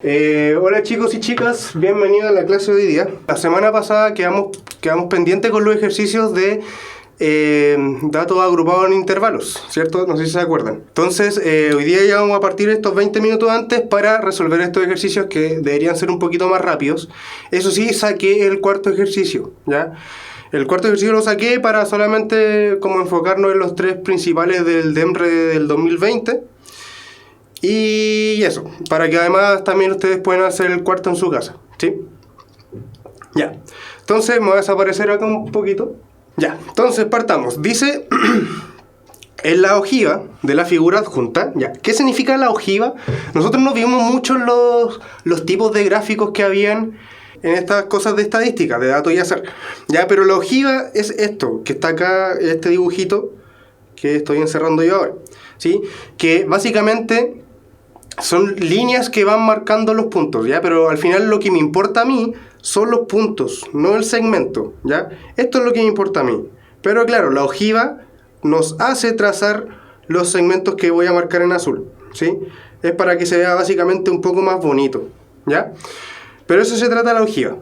Hola chicos y chicas, bienvenidos a la clase de hoy día. La semana pasada quedamos pendientes con los ejercicios de datos agrupados en intervalos, ¿cierto? No sé si se acuerdan. Entonces, hoy día ya vamos a partir estos 20 minutos antes para resolver estos ejercicios que deberían ser un poquito más rápidos. Eso sí, saqué el cuarto ejercicio, ¿ya? El cuarto ejercicio lo saqué para solamente como enfocarnos en los tres principales del DEMRE del 2020. Y eso, para que además también ustedes puedan hacer el cuarto en su casa, ¿sí? Ya, entonces me voy a desaparecer acá un poquito. Ya, entonces partamos. Dice, en la ojiva de la figura adjunta, ya, ¿qué significa la ojiva? Nosotros no vimos mucho los tipos de gráficos que habían en estas cosas de estadística, de datos y azar. Ya, pero la ojiva es esto, que está acá, este dibujito, que estoy encerrando yo ahora, ¿sí? Que básicamente son líneas que van marcando los puntos, ¿ya? Pero al final lo que me importa a mí son los puntos, no el segmento, ¿ya? Esto es lo que me importa a mí. Pero claro, la ojiva nos hace trazar los segmentos que voy a marcar en azul, ¿sí? Es para que se vea básicamente un poco más bonito, ¿ya? Pero eso se trata de la ojiva,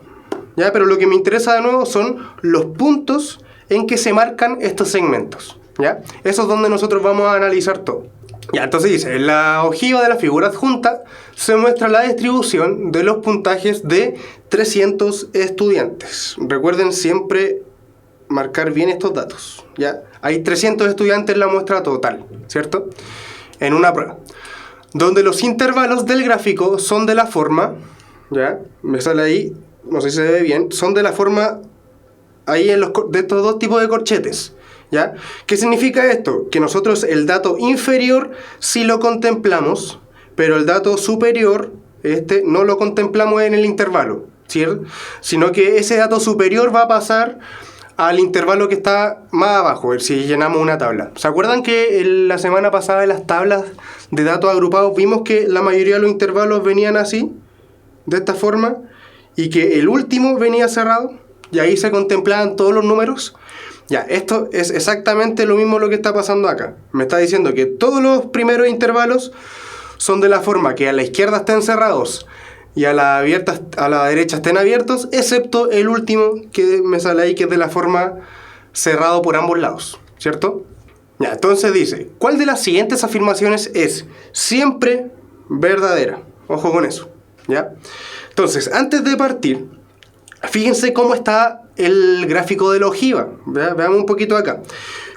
¿ya? Pero lo que me interesa de nuevo son los puntos en que se marcan estos segmentos, ¿ya? Eso es donde nosotros vamos a analizar todo. Ya, entonces dice, en la ojiva de la figura adjunta se muestra la distribución de los puntajes de 300 estudiantes. Recuerden siempre marcar bien estos datos, ¿ya? Hay 300 estudiantes en la muestra total, ¿cierto? En una prueba. Donde los intervalos del gráfico son de la forma, ¿ya? Me sale ahí, no sé si se ve bien, son de la forma, ahí de estos dos tipos de corchetes. ¿Ya? ¿Qué significa esto? Que nosotros el dato inferior sí lo contemplamos, pero el dato superior, no lo contemplamos en el intervalo, ¿cierto? Sino que ese dato superior va a pasar al intervalo que está más abajo, si llenamos una tabla. ¿Se acuerdan que la semana pasada en las tablas de datos agrupados vimos que la mayoría de los intervalos venían así, de esta forma, y que el último venía cerrado, y ahí se contemplaban todos los números? Ya, esto es exactamente lo mismo lo que está pasando acá. Me está diciendo que todos los primeros intervalos son de la forma que a la izquierda estén cerrados y a la derecha estén abiertos, excepto el último que me sale ahí, que es de la forma cerrado por ambos lados, ¿cierto? Ya, entonces dice, ¿cuál de las siguientes afirmaciones es siempre verdadera? Ojo con eso, ¿ya? Entonces, antes de partir, fíjense cómo está el gráfico de la ojiva. Veamos un poquito acá.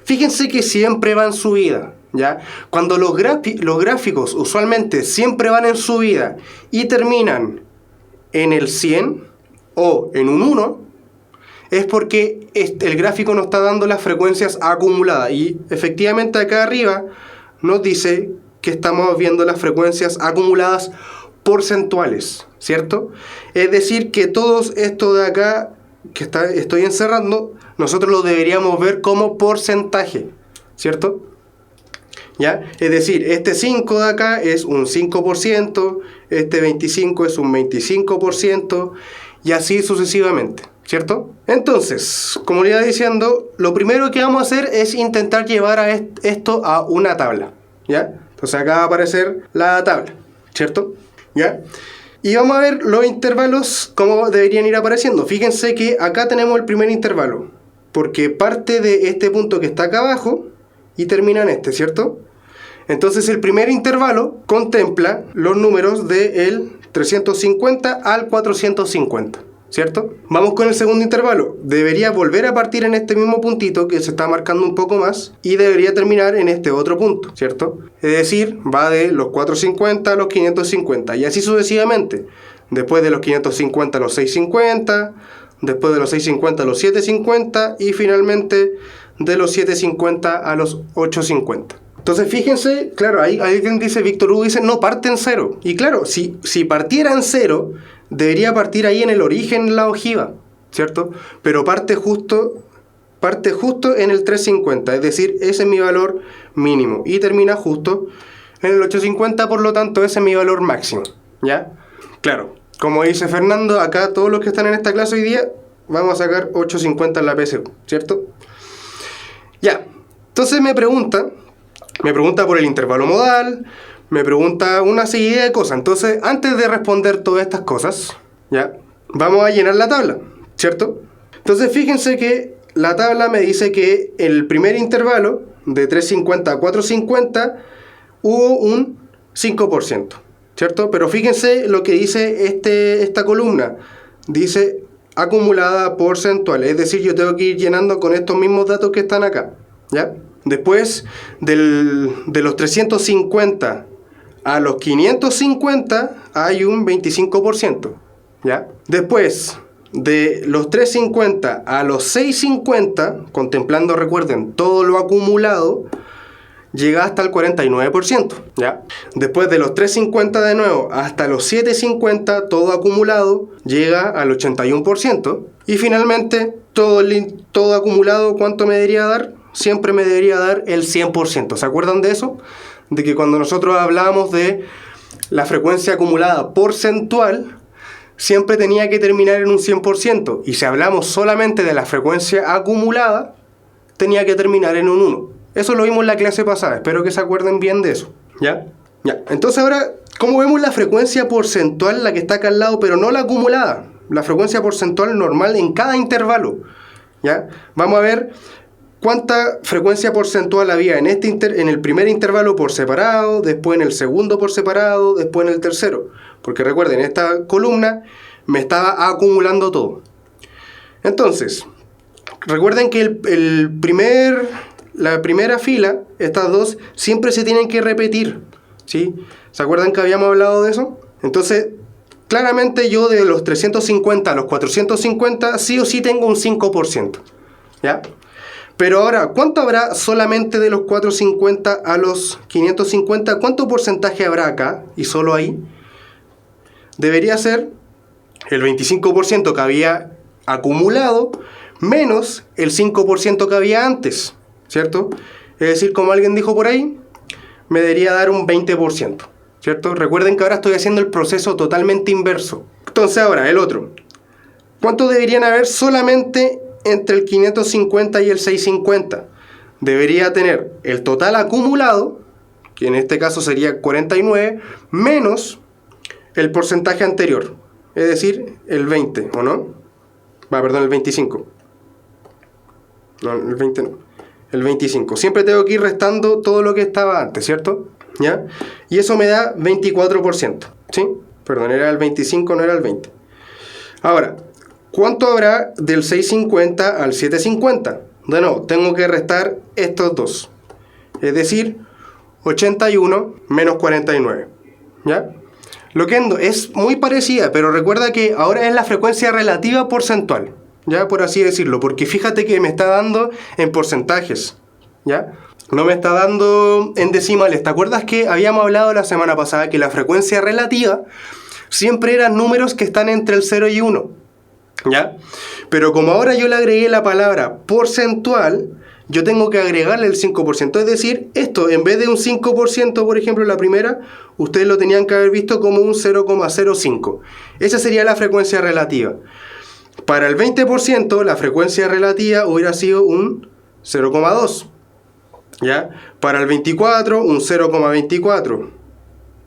Fíjense que siempre va en subida, ¿ya? Cuando los gráficos usualmente siempre van en subida y terminan en el 100 o en un 1, es porque el gráfico nos está dando las frecuencias acumuladas. Y efectivamente acá arriba nos dice que estamos viendo las frecuencias acumuladas porcentuales, ¿cierto? Es decir, que todos esto de acá que estoy encerrando, nosotros lo deberíamos ver como porcentaje, ¿cierto? ¿Ya? Es decir, este 5 de acá es un 5%, este 25 es un 25%, y así sucesivamente, ¿cierto? Entonces, como le iba diciendo, lo primero que vamos a hacer es intentar llevar a esto a una tabla, ¿ya? Entonces acá va a aparecer la tabla, ¿cierto? ¿Ya? Y vamos a ver los intervalos cómo deberían ir apareciendo. Fíjense que acá tenemos el primer intervalo, porque parte de este punto que está acá abajo y termina en este, ¿cierto? Entonces el primer intervalo contempla los números del 350 al 450, ¿cierto? Vamos con el segundo intervalo. Debería volver a partir en este mismo puntito que se está marcando un poco más y debería terminar en este otro punto, ¿cierto? Es decir, va de los 450 a los 550 y así sucesivamente. Después de los 550 a los 650, después de los 650 a los 750 y finalmente de los 750 a los 850. Entonces fíjense, claro, ahí alguien dice, Víctor Hugo dice, no parte en cero. Y claro, si partiera en cero, debería partir ahí en el origen la ojiva, ¿cierto? Pero parte justo en el 350, es decir, ese es mi valor mínimo. Y termina justo en el 850, por lo tanto, ese es mi valor máximo, ¿ya? Claro, como dice Fernando, acá todos los que están en esta clase hoy día, vamos a sacar 850 en la PSU, ¿cierto? Ya, entonces me pregunta, Me pregunta por el intervalo modal, me pregunta una serie de cosas. Entonces, antes de responder todas estas cosas, ya, vamos a llenar la tabla, ¿cierto? Entonces, fíjense que la tabla me dice que el primer intervalo, de 350 a 450, hubo un 5%, ¿cierto? Pero fíjense lo que dice esta columna. Dice acumulada porcentual, es decir, yo tengo que ir llenando con estos mismos datos que están acá, ¿ya? Después de los 350 a los 550 hay un 25%, ¿ya? Después de los 350 a los 650, contemplando, recuerden, todo lo acumulado, llega hasta el 49%, ¿ya? Después de los 350 de nuevo hasta los 750, todo acumulado, llega al 81%. Y finalmente, todo acumulado, ¿cuánto me debería dar? Siempre me debería dar el 100%. ¿Se acuerdan de eso? De que cuando nosotros hablábamos de la frecuencia acumulada porcentual, siempre tenía que terminar en un 100%. Y si hablamos solamente de la frecuencia acumulada, tenía que terminar en un 1. Eso lo vimos en la clase pasada. Espero que se acuerden bien de eso. ¿Ya? Ya. Entonces ahora, ¿cómo vemos la frecuencia porcentual, la que está acá al lado, pero no la acumulada? La frecuencia porcentual normal en cada intervalo. ¿Ya? Vamos a ver cuánta frecuencia porcentual había en el primer intervalo por separado, después en el segundo por separado, después en el tercero. Porque recuerden, esta columna me estaba acumulando todo. Entonces, recuerden que la primera fila, estas dos, siempre se tienen que repetir, ¿sí? ¿Se acuerdan que habíamos hablado de eso? Entonces, claramente yo de los 350 a los 450, sí o sí tengo un 5%, ¿ya? Pero ahora, ¿cuánto habrá solamente de los 450 a los 550? ¿Cuánto porcentaje habrá acá y solo ahí? Debería ser el 25% que había acumulado menos el 5% que había antes, ¿cierto? Es decir, como alguien dijo por ahí, me debería dar un 20%, ¿cierto? Recuerden que ahora estoy haciendo el proceso totalmente inverso. Entonces ahora, el otro. ¿Cuánto deberían haber solamente entre el 550 y el 650? Debería tener el total acumulado, que en este caso sería 49, menos el porcentaje anterior, es decir, el 20, ¿o no? Perdón, el 25. No, el 20 no. El 25. Siempre tengo que ir restando todo lo que estaba antes, ¿cierto? ¿Ya? Y eso me da 24%, ¿sí? Perdón, era el 25, no era el 20. Ahora, ¿cuánto habrá del 650 al 750? De nuevo, tengo que restar estos dos. Es decir, 81 menos 49. ¿Ya? Loquendo, es muy parecida, pero recuerda que ahora es la frecuencia relativa porcentual. ¿Ya? Por así decirlo, porque fíjate que me está dando en porcentajes. ¿Ya? No me está dando en decimales. ¿Te acuerdas que habíamos hablado la semana pasada que la frecuencia relativa siempre eran números que están entre el 0 y 1? ¿Ya? Pero como ahora yo le agregué la palabra porcentual, yo tengo que agregarle el 5%. Es decir, esto en vez de un 5%, por ejemplo, la primera, ustedes lo tenían que haber visto como un 0,05. Esa sería la frecuencia relativa. Para el 20%, la frecuencia relativa hubiera sido un 0,2. ¿Ya? Para el 24, un 0,24.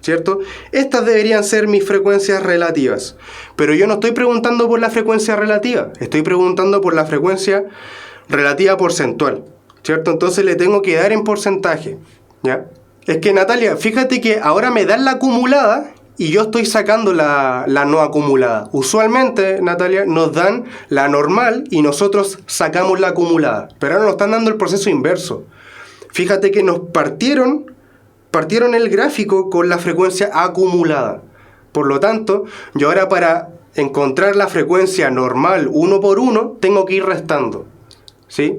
¿Cierto? Estas deberían ser mis frecuencias relativas. Pero yo no estoy preguntando por la frecuencia relativa, estoy preguntando por la frecuencia relativa porcentual, ¿cierto? Entonces le tengo que dar en porcentaje, ¿ya? Es que, Natalia, fíjate que ahora me dan la acumulada y yo estoy sacando la no acumulada. Usualmente, Natalia, nos dan la normal y nosotros sacamos la acumulada. Pero ahora nos están dando el proceso inverso. Fíjate que nos partieron el gráfico con la frecuencia acumulada. Por lo tanto, yo ahora para encontrar la frecuencia normal uno por uno, tengo que ir restando. ¿Sí?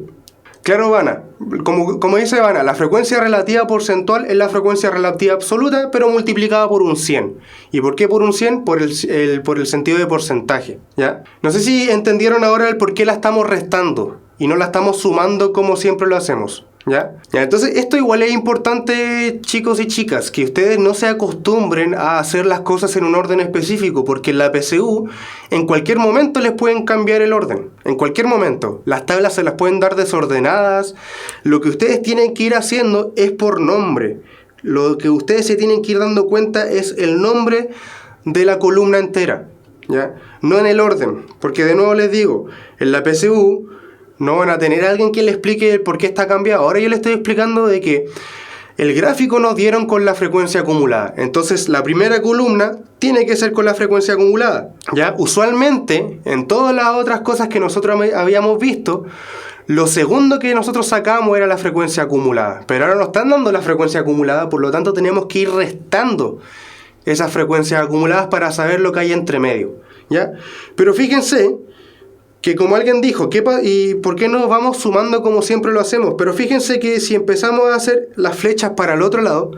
Claro, Vana. Como dice Vana, la frecuencia relativa porcentual es la frecuencia relativa absoluta, pero multiplicada por un 100. ¿Y por qué por un 100? Por el sentido de porcentaje. ¿Ya? No sé si entendieron ahora el por qué la estamos restando y no la estamos sumando como siempre lo hacemos. ¿Ya? Entonces esto igual es importante, chicos y chicas, que ustedes no se acostumbren a hacer las cosas en un orden específico, porque en la PSU en cualquier momento les pueden cambiar el orden, en cualquier momento. Las tablas se las pueden dar desordenadas. Lo que ustedes tienen que ir haciendo es por nombre. Lo que ustedes se tienen que ir dando cuenta es el nombre de la columna entera, ¿ya? No en el orden, porque de nuevo les digo, en la PSU no van a tener a alguien que le explique por qué está cambiado. Ahora yo les estoy explicando de que el gráfico nos dieron con la frecuencia acumulada. Entonces la primera columna tiene que ser con la frecuencia acumulada, ¿ya? Usualmente, en todas las otras cosas que nosotros habíamos visto, lo segundo que nosotros sacamos era la frecuencia acumulada. Pero ahora nos están dando la frecuencia acumulada, por lo tanto tenemos que ir restando esas frecuencias acumuladas para saber lo que hay entre medio, ¿ya? Pero fíjense que como alguien dijo, ¿y por qué no vamos sumando como siempre lo hacemos? Pero fíjense que si empezamos a hacer las flechas para el otro lado,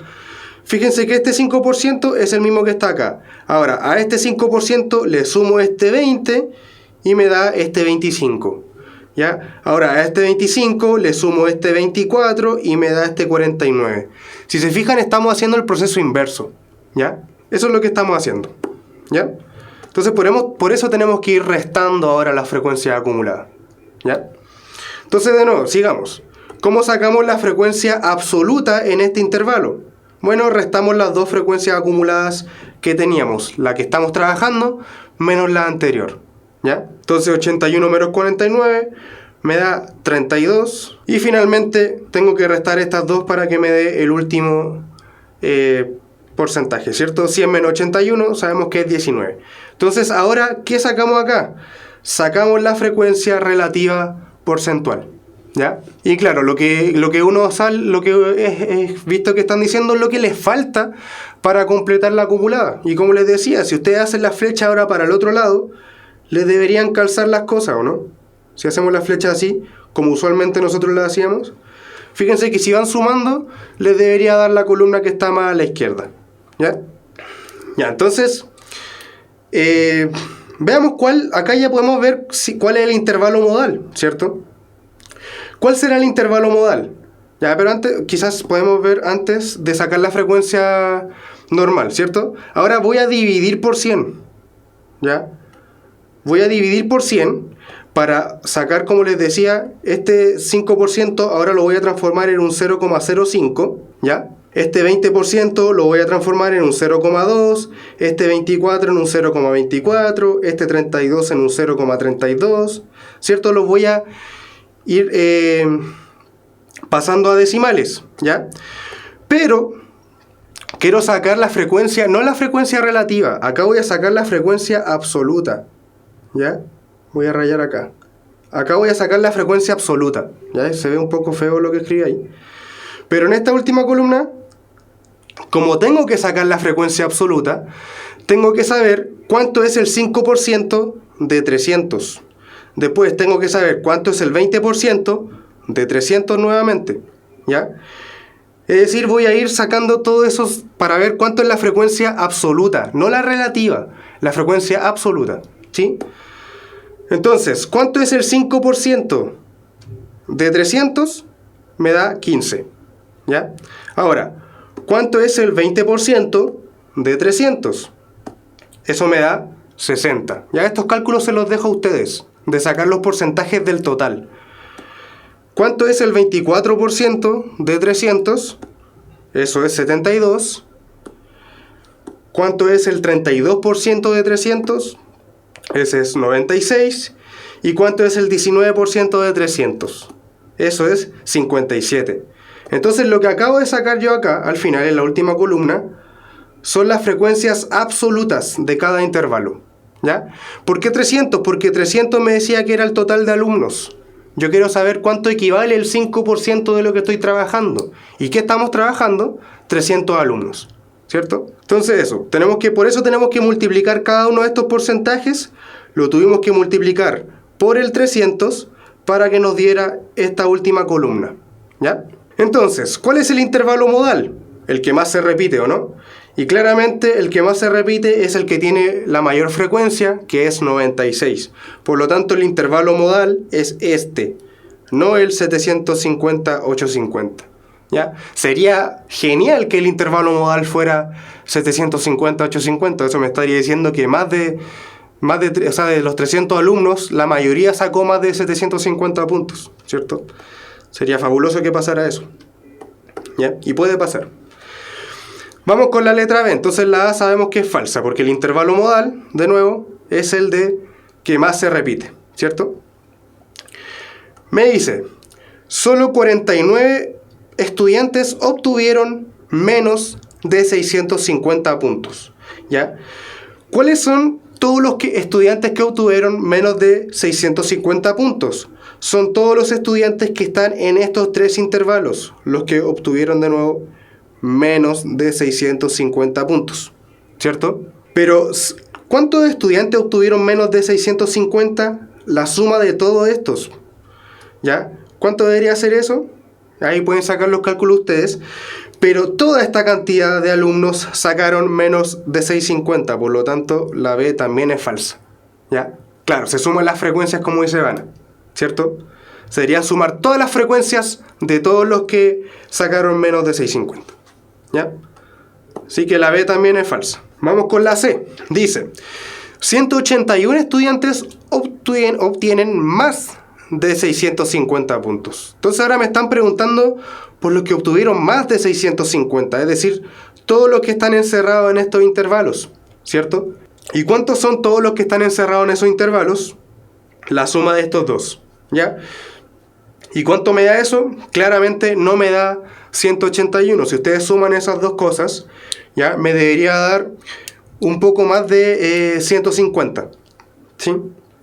fíjense que este 5% es el mismo que está acá. Ahora, a este 5% le sumo este 20 y me da este 25. ¿Ya? Ahora, a este 25 le sumo este 24 y me da este 49. Si se fijan, estamos haciendo el proceso inverso, ¿ya? Eso es lo que estamos haciendo, ¿ya? Entonces, por eso tenemos que ir restando ahora la frecuencia acumulada, ¿ya? Entonces, de nuevo, sigamos. ¿Cómo sacamos la frecuencia absoluta en este intervalo? Bueno, restamos las dos frecuencias acumuladas que teníamos, la que estamos trabajando menos la anterior, ¿ya? Entonces 81 menos 49 me da 32 y finalmente tengo que restar estas dos para que me dé el último porcentaje, ¿cierto? 100 menos 81 sabemos que es 19. Entonces ahora, ¿qué sacamos acá? Sacamos la frecuencia relativa porcentual, ¿ya? Y claro, lo que es visto que están diciendo es lo que les falta para completar la acumulada. Y como les decía, si ustedes hacen la flecha ahora para el otro lado, les deberían calzar las cosas, ¿o no? Si hacemos la flecha así, como usualmente nosotros la hacíamos, fíjense que si van sumando, les debería dar la columna que está más a la izquierda, ¿ya? Ya, entonces, veamos acá ya podemos ver cuál es el intervalo modal, ¿cierto? ¿Cuál será el intervalo modal? Ya, pero antes, quizás podemos ver antes de sacar la frecuencia normal, ¿cierto? Ahora voy a dividir por 100, ¿ya? Voy a dividir por 100 para sacar, como les decía, este 5% ahora lo voy a transformar en un 0,05, ¿ya? Este 20% lo voy a transformar en un 0,2, este 24 en un 0,24, este 32 en un 0,32, ¿cierto? Los voy a ir pasando a decimales, ¿ya? Pero quiero sacar la frecuencia, no la frecuencia relativa, acá voy a sacar la frecuencia absoluta, ¿ya? Voy a rayar acá. Acá voy a sacar la frecuencia absoluta, ¿ya? Se ve un poco feo lo que escribí ahí. Pero en esta última columna, como tengo que sacar la frecuencia absoluta, tengo que saber cuánto es el 5% de 300. Después tengo que saber cuánto es el 20% de 300 nuevamente, ¿ya? Es decir, voy a ir sacando todo eso para ver cuánto es la frecuencia absoluta, no la relativa, la frecuencia absoluta, ¿sí? Entonces, ¿cuánto es el 5% de 300? Me da 15, ¿ya? Ahora, ¿cuánto es el 20% de 300? Eso me da 60. Ya estos cálculos se los dejo a ustedes, de sacar los porcentajes del total. ¿Cuánto es el 24% de 300? Eso es 72. ¿Cuánto es el 32% de 300? Ese es 96. ¿Y cuánto es el 19% de 300? Eso es 57. Entonces lo que acabo de sacar yo acá, al final, en la última columna, son las frecuencias absolutas de cada intervalo, ¿ya? ¿Por qué 300? Porque 300 me decía que era el total de alumnos. Yo quiero saber cuánto equivale el 5% de lo que estoy trabajando. ¿Y qué estamos trabajando? 300 alumnos, ¿cierto? Entonces eso, por eso tenemos que multiplicar cada uno de estos porcentajes. Lo tuvimos que multiplicar por el 300 para que nos diera esta última columna, ¿ya? Entonces, ¿cuál es el intervalo modal? El que más se repite, ¿o no? Y claramente el que más se repite es el que tiene la mayor frecuencia, que es 96. Por lo tanto, el intervalo modal es este, no el 750-850. ¿Ya? Sería genial que el intervalo modal fuera 750-850. Eso me estaría diciendo que de los 300 alumnos, la mayoría sacó más de 750 puntos, ¿cierto? Sería fabuloso que pasara eso. ¿Ya? Y puede pasar. Vamos con la letra B. Entonces la A sabemos que es falsa, porque el intervalo modal, de nuevo, es el de que más se repite, ¿cierto? Me dice, solo 49 estudiantes obtuvieron menos de 650 puntos, ¿ya? ¿Cuáles son todos los estudiantes que obtuvieron menos de 650 puntos? Son todos los estudiantes que están en estos tres intervalos, los que obtuvieron de nuevo menos de 650 puntos, ¿cierto? Pero, ¿cuántos estudiantes obtuvieron menos de 650? La suma de todos estos, ¿ya? ¿Cuánto debería ser eso? Ahí pueden sacar los cálculos ustedes. Pero toda esta cantidad de alumnos sacaron menos de 650, por lo tanto la B también es falsa, ¿ya? Claro, se suman las frecuencias como dice Ivana, ¿cierto? Sería sumar todas las frecuencias de todos los que sacaron menos de 650, ¿ya? Así que la B también es falsa. Vamos con la C. Dice, 181 estudiantes obtienen más de 650 puntos. Entonces ahora me están preguntando por los que obtuvieron más de 650, es decir, todos los que están encerrados en estos intervalos, ¿cierto? ¿Y cuántos son todos los que están encerrados en esos intervalos? La suma de estos dos, ¿ya? ¿Y cuánto me da eso? Claramente no me da 181. Si ustedes suman esas dos cosas, ¿ya? Me debería dar un poco más de 150, ¿sí?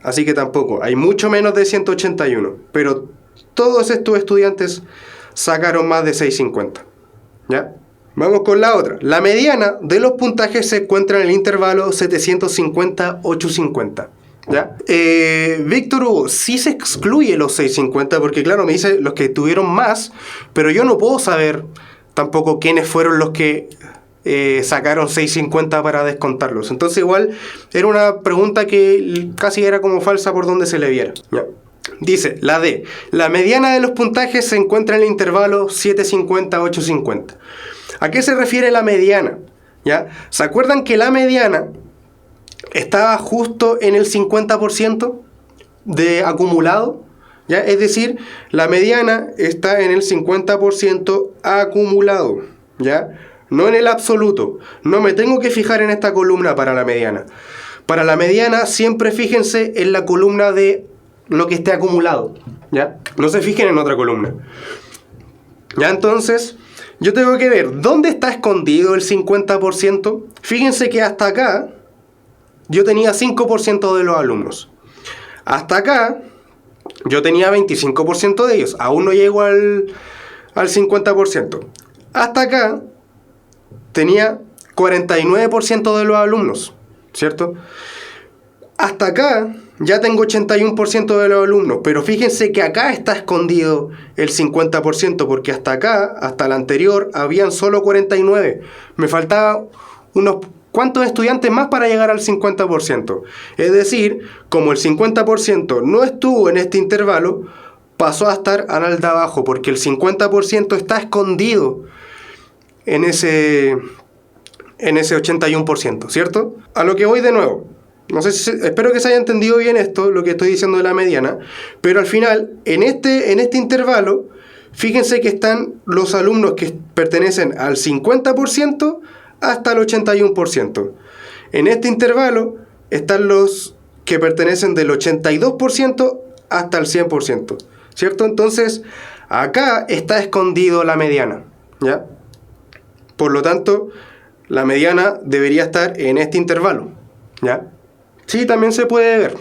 Así que tampoco, hay mucho menos de 181, pero todos estos estudiantes sacaron más de 650, ¿ya? Vamos con la otra. La mediana de los puntajes se encuentra en el intervalo 750-850, ¿ya? Víctor Hugo, sí se excluye los 650 porque claro, me dice los que tuvieron más, pero yo no puedo saber tampoco quiénes fueron los que sacaron 650 para descontarlos. Entonces igual era una pregunta que casi era como falsa por donde se le viera, ¿ya? Dice, la D, la mediana de los puntajes se encuentra en el intervalo 750-850. ¿A qué se refiere la mediana? ¿Ya? ¿Se acuerdan que la mediana estaba justo en el 50% de acumulado? ¿Ya? Es decir, la mediana está en el 50% acumulado, ¿ya? No en el absoluto. No me tengo que fijar en esta columna para la mediana. Para la mediana siempre fíjense en la columna de lo que esté acumulado, ¿ya? No se fijen en otra columna. ¿Ya? Entonces, yo tengo que ver dónde está escondido el 50%. Fíjense que hasta acá yo tenía 5% de los alumnos. Hasta acá yo tenía 25% de ellos. Aún no llego al 50%. Hasta acá tenía 49% de los alumnos, ¿cierto? Hasta acá ya tengo 81% de los alumnos, pero fíjense que acá está escondido el 50%, porque hasta acá, hasta la anterior, habían solo 49. Me faltaba unos cuantos estudiantes más para llegar al 50%. Es decir, como el 50% no estuvo en este intervalo, pasó a estar al de abajo, porque el 50% está escondido en ese 81%, ¿cierto? A lo que voy de nuevo. No sé espero que se haya entendido bien esto, lo que estoy diciendo de la mediana, pero al final, en este intervalo, fíjense que están los alumnos que pertenecen al 50% hasta el 81%. En este intervalo están los que pertenecen del 82% hasta el 100%, ¿cierto? Entonces, acá está escondido la mediana, ¿ya? Por lo tanto, la mediana debería estar en este intervalo, ¿ya? Sí, también se puede ver,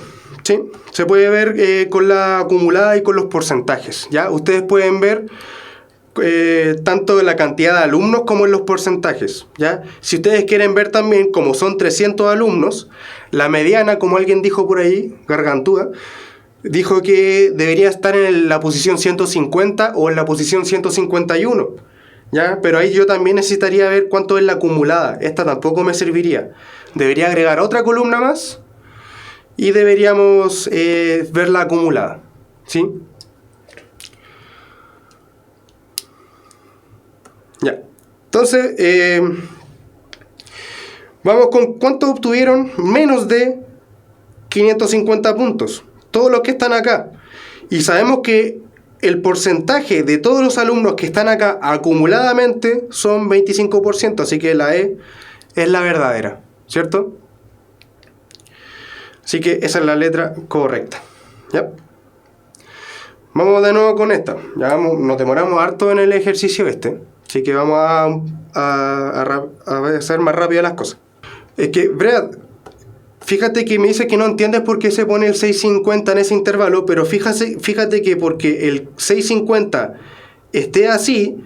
¿sí? Se puede ver con la acumulada y con los porcentajes, ¿ya? Ustedes pueden ver tanto la cantidad de alumnos como en los porcentajes, ¿ya? Si ustedes quieren ver también, como son 300 alumnos, la mediana, como alguien dijo por ahí, Gargantúa, dijo que debería estar en la posición 150 o en la posición 151, ¿ya? Pero ahí yo también necesitaría ver cuánto es la acumulada. Esta tampoco me serviría. Debería agregar otra columna más y deberíamos ver la acumulada, ¿sí? Ya. Entonces, vamos con cuántos obtuvieron menos de 550 puntos. Todos los que están acá. Y sabemos que el porcentaje de todos los alumnos que están acá acumuladamente son 25%. Así que la E es la verdadera, ¿cierto? Así que esa es la letra correcta. ¿Ya? Vamos de nuevo con esta. Ya nos demoramos harto en el ejercicio este. Así que vamos a hacer más rápido las cosas. Es que, Brad, fíjate que me dice que no entiendes por qué se pone el 650 en ese intervalo, pero fíjate que porque el 650 esté así,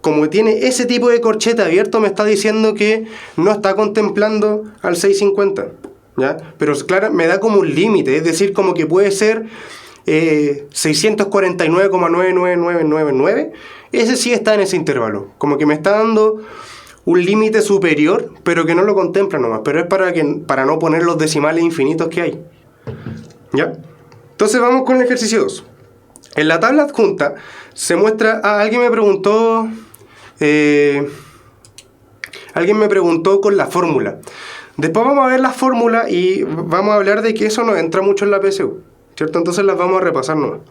como tiene ese tipo de corchete abierto, me está diciendo que no está contemplando al 650. ¿Ya? Pero claro, me da como un límite, es decir, como que puede ser 649,99999. Ese sí está en ese intervalo. Como que me está dando un límite superior, pero que no lo contempla nomás. Pero es para no poner los decimales infinitos que hay. ¿Ya? Entonces vamos con el ejercicio 2. En la tabla adjunta se muestra... alguien me preguntó con la fórmula. Después vamos a ver la fórmula y vamos a hablar de que eso no entra mucho en la PSU, ¿cierto? Entonces las vamos a repasar nomás.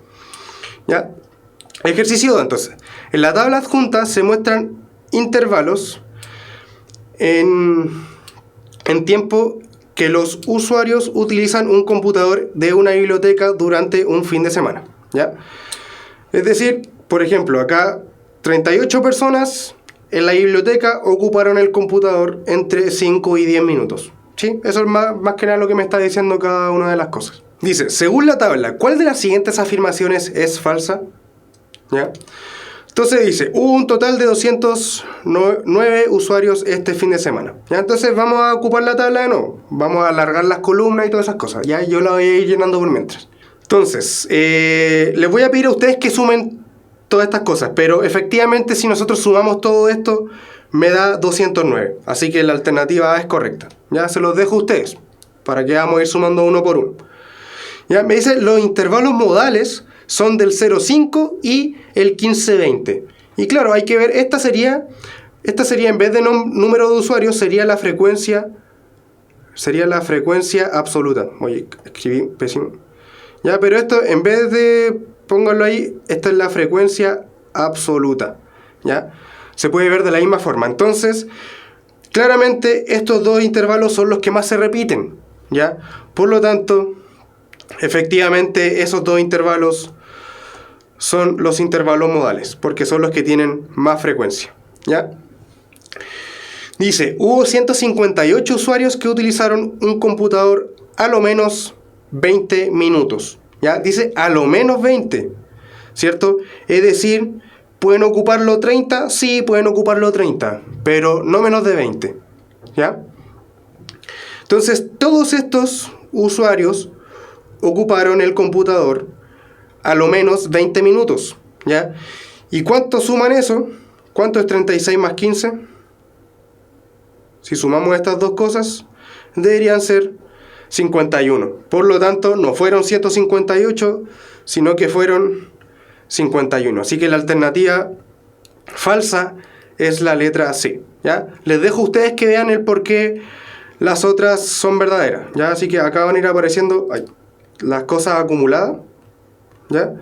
¿Ya? Ejercicio 2, entonces. En la tabla adjunta se muestran intervalos en tiempo que los usuarios utilizan un computador de una biblioteca durante un fin de semana. ¿Ya? Es decir, por ejemplo, acá 38 personas en la biblioteca ocuparon el computador entre 5 y 10 minutos. ¿Sí? Eso es más que nada lo que me está diciendo cada una de las cosas. Dice, según la tabla, ¿cuál de las siguientes afirmaciones es falsa? ¿Ya? Entonces dice, hubo un total de 209 usuarios este fin de semana. ¿Ya? Entonces vamos a ocupar la tabla de nuevo. Vamos a alargar las columnas y todas esas cosas. ¿Ya? Yo la voy a ir llenando por mientras. Entonces, les voy a pedir a ustedes que sumen todas estas cosas. Pero efectivamente, si nosotros sumamos todo esto, me da 209. Así que la alternativa A es correcta. Ya se los dejo a ustedes, para que vamos a ir sumando uno por uno. Ya me dice, los intervalos modales son del 0,5 y el 15-20. Y claro, hay que ver, esta sería en vez de número de usuarios, sería la frecuencia absoluta. Oye, escribí pésimo. Ya, pero esto, en vez de, pónganlo ahí, esta es la frecuencia absoluta. ¿Ya? Se puede ver de la misma forma. Entonces, claramente, estos dos intervalos son los que más se repiten. ¿Ya? Por lo tanto, efectivamente, esos dos intervalos son los intervalos modales, porque son los que tienen más frecuencia. ¿Ya? Dice, hubo 158 usuarios que utilizaron un computador a lo menos 20 minutos. ¿Ya? Dice a lo menos 20, ¿cierto? Es decir, ¿pueden ocuparlo 30? Sí, pueden ocuparlo 30, pero no menos de 20. ¿Ya? Entonces, todos estos usuarios ocuparon el computador a lo menos 20 minutos. ¿Ya? ¿Y cuánto suman eso? ¿Cuánto es 36 más 15? Si sumamos estas dos cosas, deberían ser 51. Por lo tanto, no fueron 158, sino que fueron 51. Así que la alternativa falsa es la letra C. ¿Ya? Les dejo a ustedes que vean el por qué las otras son verdaderas. ¿Ya? Así que acá van a ir apareciendo las cosas acumuladas. ¿Ya?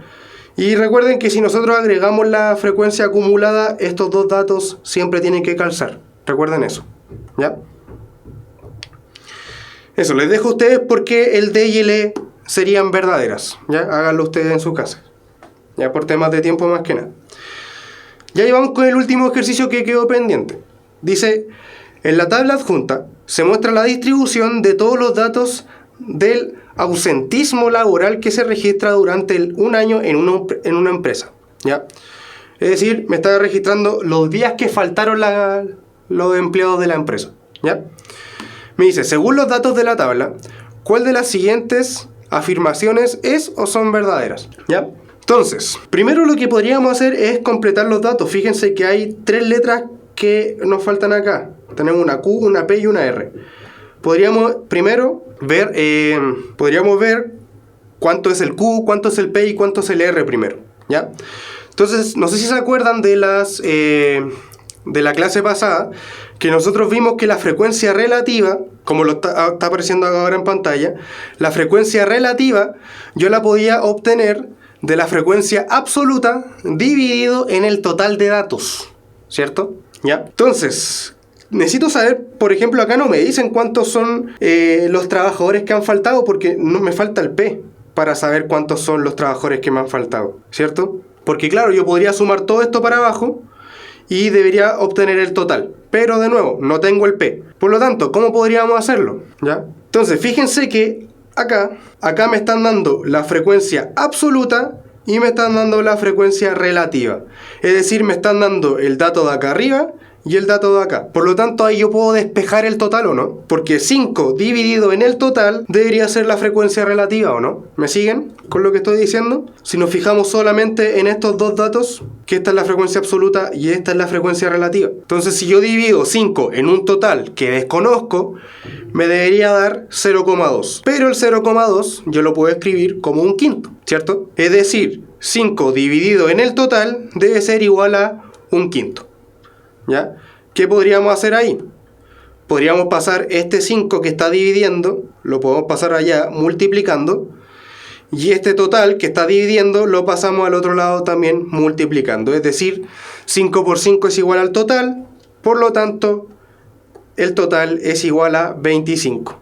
Y recuerden que si nosotros agregamos la frecuencia acumulada, estos dos datos siempre tienen que calzar. Recuerden eso. ¿Ya? Eso, les dejo a ustedes porque el D y el E serían verdaderas. ¿Ya? Háganlo ustedes en su casa. Ya, por temas de tiempo más que nada. Ya llevamos con el último ejercicio que quedó pendiente. Dice, en la tabla adjunta se muestra la distribución de todos los datos del ausentismo laboral que se registra durante un año en una empresa. ¿Ya? Es decir, me está registrando los días que faltaron los empleados de la empresa. ¿Ya? Me dice, según los datos de la tabla, ¿cuál de las siguientes afirmaciones es o son verdaderas? ¿Ya? Entonces, primero lo que podríamos hacer es completar los datos. Fíjense que hay 3 letras que nos faltan acá. Tenemos una Q, una P y una R. Podríamos primero ver cuánto es el Q, cuánto es el P y cuánto es el R primero. ¿Ya? Entonces, no sé si se acuerdan de la clase pasada, que nosotros vimos que la frecuencia relativa, como lo está apareciendo ahora en pantalla, la frecuencia relativa yo la podía obtener de la frecuencia absoluta dividido en el total de datos, ¿cierto? ¿Ya? Entonces, necesito saber, por ejemplo, acá no me dicen cuántos son los trabajadores que han faltado, porque no me falta el P para saber cuántos son los trabajadores que me han faltado, ¿cierto? Porque claro, yo podría sumar todo esto para abajo y debería obtener el total. Pero de nuevo, no tengo el P. Por lo tanto, ¿cómo podríamos hacerlo? ¿Ya? Entonces, fíjense que acá me están dando la frecuencia absoluta y me están dando la frecuencia relativa. Es decir, me están dando el dato de acá arriba y el dato de acá. Por lo tanto, ahí yo puedo despejar el total, ¿o no? Porque 5 dividido en el total debería ser la frecuencia relativa, ¿o no? ¿Me siguen con lo que estoy diciendo? Si nos fijamos solamente en estos dos datos, que esta es la frecuencia absoluta y esta es la frecuencia relativa. Entonces, si yo divido 5 en un total que desconozco, me debería dar 0,2. Pero el 0,2 yo lo puedo escribir como un quinto, ¿cierto? Es decir, 5 dividido en el total debe ser igual a un quinto. ¿Ya? ¿Qué podríamos hacer ahí? Podríamos pasar este 5 que está dividiendo, lo podemos pasar allá multiplicando, y este total que está dividiendo lo pasamos al otro lado también multiplicando. Es decir, 5 por 5 es igual al total, por lo tanto, el total es igual a 25,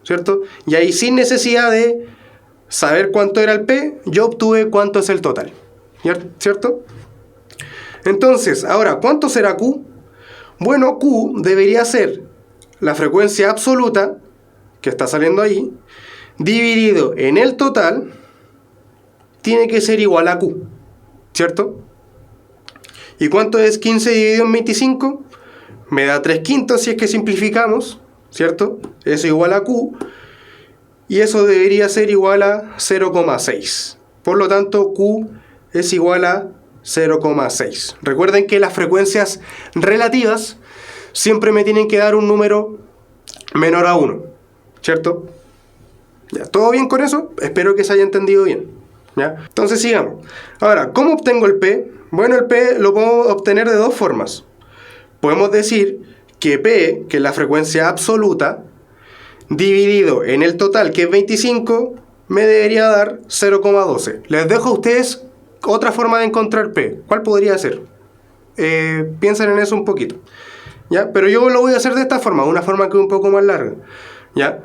¿cierto? Y ahí, sin necesidad de saber cuánto era el P, yo obtuve cuánto es el total, ¿cierto? Entonces, ahora, ¿cuánto será Q? Bueno, Q debería ser la frecuencia absoluta, que está saliendo ahí, dividido en el total, tiene que ser igual a Q, ¿cierto? ¿Y cuánto es 15 dividido en 25? Me da 3 quintos si es que simplificamos, ¿cierto? Eso igual a Q, y eso debería ser igual a 0,6. Por lo tanto, Q es igual a 0,6. Recuerden que las frecuencias relativas siempre me tienen que dar un número menor a 1, ¿cierto? ¿Ya? ¿Todo bien con eso? Espero que se haya entendido bien, ¿ya? Entonces sigamos. Ahora, ¿cómo obtengo el P? Bueno, el P lo puedo obtener de dos formas. Podemos decir que P, que es la frecuencia absoluta, dividido en el total, que es 25, me debería dar 0,12. Les dejo a ustedes otra forma de encontrar P. ¿Cuál podría ser? Piensen en eso un poquito, ¿ya? Pero yo lo voy a hacer de esta forma, una forma que es un poco más larga, ¿ya?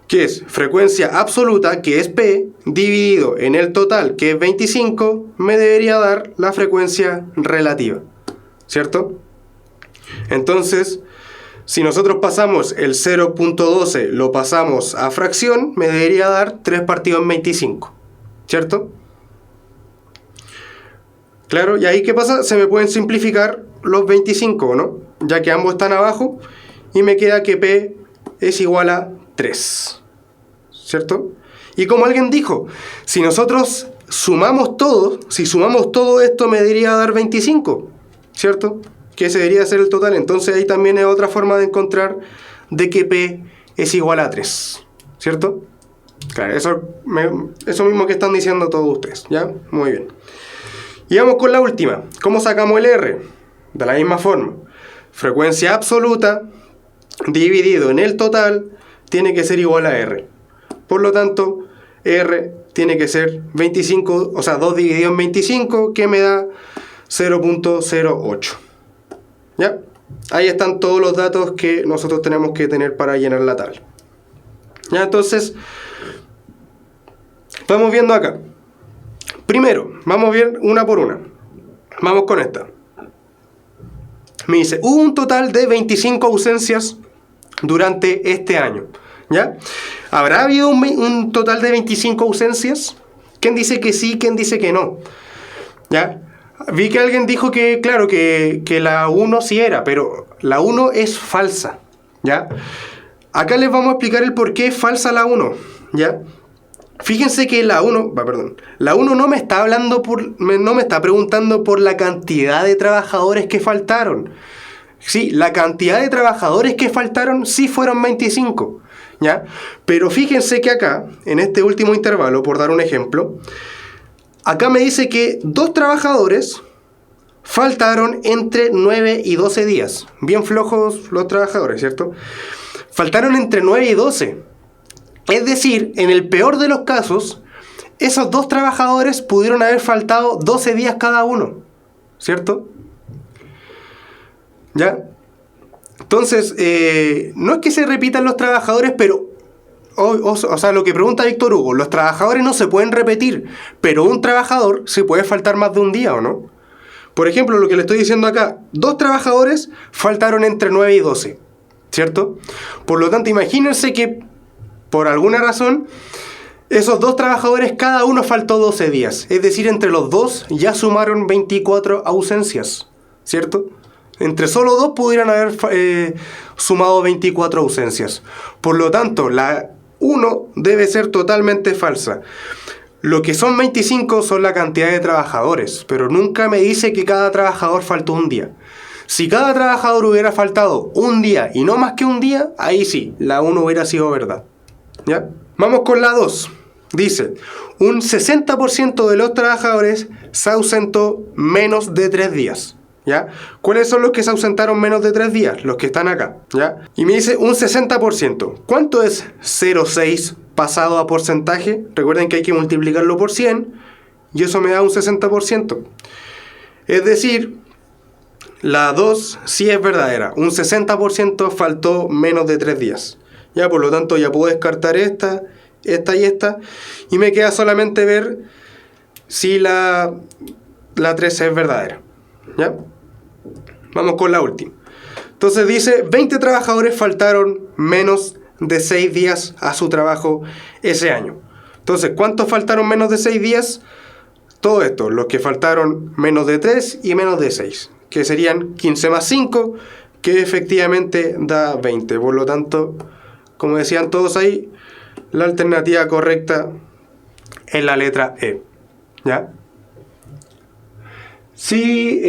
Que es frecuencia absoluta, que es P, dividido en el total, que es 25, me debería dar la frecuencia relativa, ¿cierto? Entonces, si nosotros pasamos el 0.12, lo pasamos a fracción, me debería dar 3 partido en 25, ¿cierto? Claro, y ahí ¿qué pasa? Se me pueden simplificar los 25, ¿no? Ya que ambos están abajo, y me queda que P es igual a 3, ¿cierto? Y como alguien dijo, si nosotros sumamos todo, si sumamos todo esto me debería dar 25, ¿cierto? Que ese debería ser el total. Entonces ahí también es otra forma de encontrar de que P es igual a 3, ¿cierto? Claro, eso mismo que están diciendo todos ustedes, ¿ya? Muy bien. Y vamos con la última. ¿Cómo sacamos el R? De la misma forma. Frecuencia absoluta dividido en el total tiene que ser igual a R. Por lo tanto, R tiene que ser 25, o sea, 2 dividido en 25, que me da 0.08. ¿Ya? Ahí están todos los datos que nosotros tenemos que tener para llenar la tabla. ¿Ya? Entonces, vamos viendo acá. Primero, vamos a ver una por una. Vamos con esta. Me dice, hubo un total de 25 ausencias durante este año, ¿ya? ¿Habrá habido un total de 25 ausencias? ¿Quién dice que sí? ¿Quién dice que no? ¿Ya? Vi que alguien dijo que, claro, que la 1 sí era, pero la 1 es falsa, ¿ya? Acá les vamos a explicar el por qué es falsa la 1, ¿ya? Fíjense que la 1 no me está hablando no me está preguntando por la cantidad de trabajadores que faltaron. Sí, la cantidad de trabajadores que faltaron sí fueron 25, ¿ya? Pero fíjense que acá, en este último intervalo, por dar un ejemplo, Acá me dice que 2 trabajadores faltaron entre 9 y 12 días. Bien flojos los trabajadores, ¿cierto? Faltaron entre 9 y 12. Es decir, en el peor de los casos, esos 2 trabajadores pudieron haber faltado 12 días cada uno, ¿cierto? ¿Ya? Entonces, no es que se repitan los trabajadores, pero... O sea, lo que pregunta Víctor Hugo, los trabajadores no se pueden repetir, pero un trabajador se puede faltar más de un día, ¿o no? Por ejemplo, lo que le estoy diciendo acá, 2 trabajadores faltaron entre 9 y 12, ¿cierto? Por lo tanto, imagínense que, por alguna razón, esos 2 trabajadores cada uno faltó 12 días. Es decir, entre los 2 ya sumaron 24 ausencias, ¿cierto? Entre solo 2 pudieran haber sumado 24 ausencias. Por lo tanto, la 1 debe ser totalmente falsa. Lo que son 25 son la cantidad de trabajadores, pero nunca me dice que cada trabajador faltó un día. Si cada trabajador hubiera faltado un día y no más que un día, ahí sí, la 1 hubiera sido verdad. ¿Ya? Vamos con la 2. Dice, un 60% de los trabajadores se ausentó menos de 3 días. ¿Ya? ¿Cuáles son los que se ausentaron menos de 3 días? Los que están acá, ¿ya? Y me dice un 60%. ¿Cuánto es 0,6 pasado a porcentaje? Recuerden que hay que multiplicarlo por 100 y eso me da un 60%. Es decir, la 2 sí es verdadera. Un 60% faltó menos de 3 días. ¿Ya? Por lo tanto, ya puedo descartar esta y esta. Y me queda solamente ver si la 3 es verdadera. ¿Ya? Vamos con la última. Entonces dice, 20 trabajadores faltaron menos de 6 días a su trabajo ese año. Entonces, ¿cuántos faltaron menos de 6 días? Todo esto, los que faltaron menos de 3 y menos de 6, que serían 15 más 5, que efectivamente da 20. Por lo tanto, como decían todos ahí, la alternativa correcta es la letra E. ¿Ya? Sí,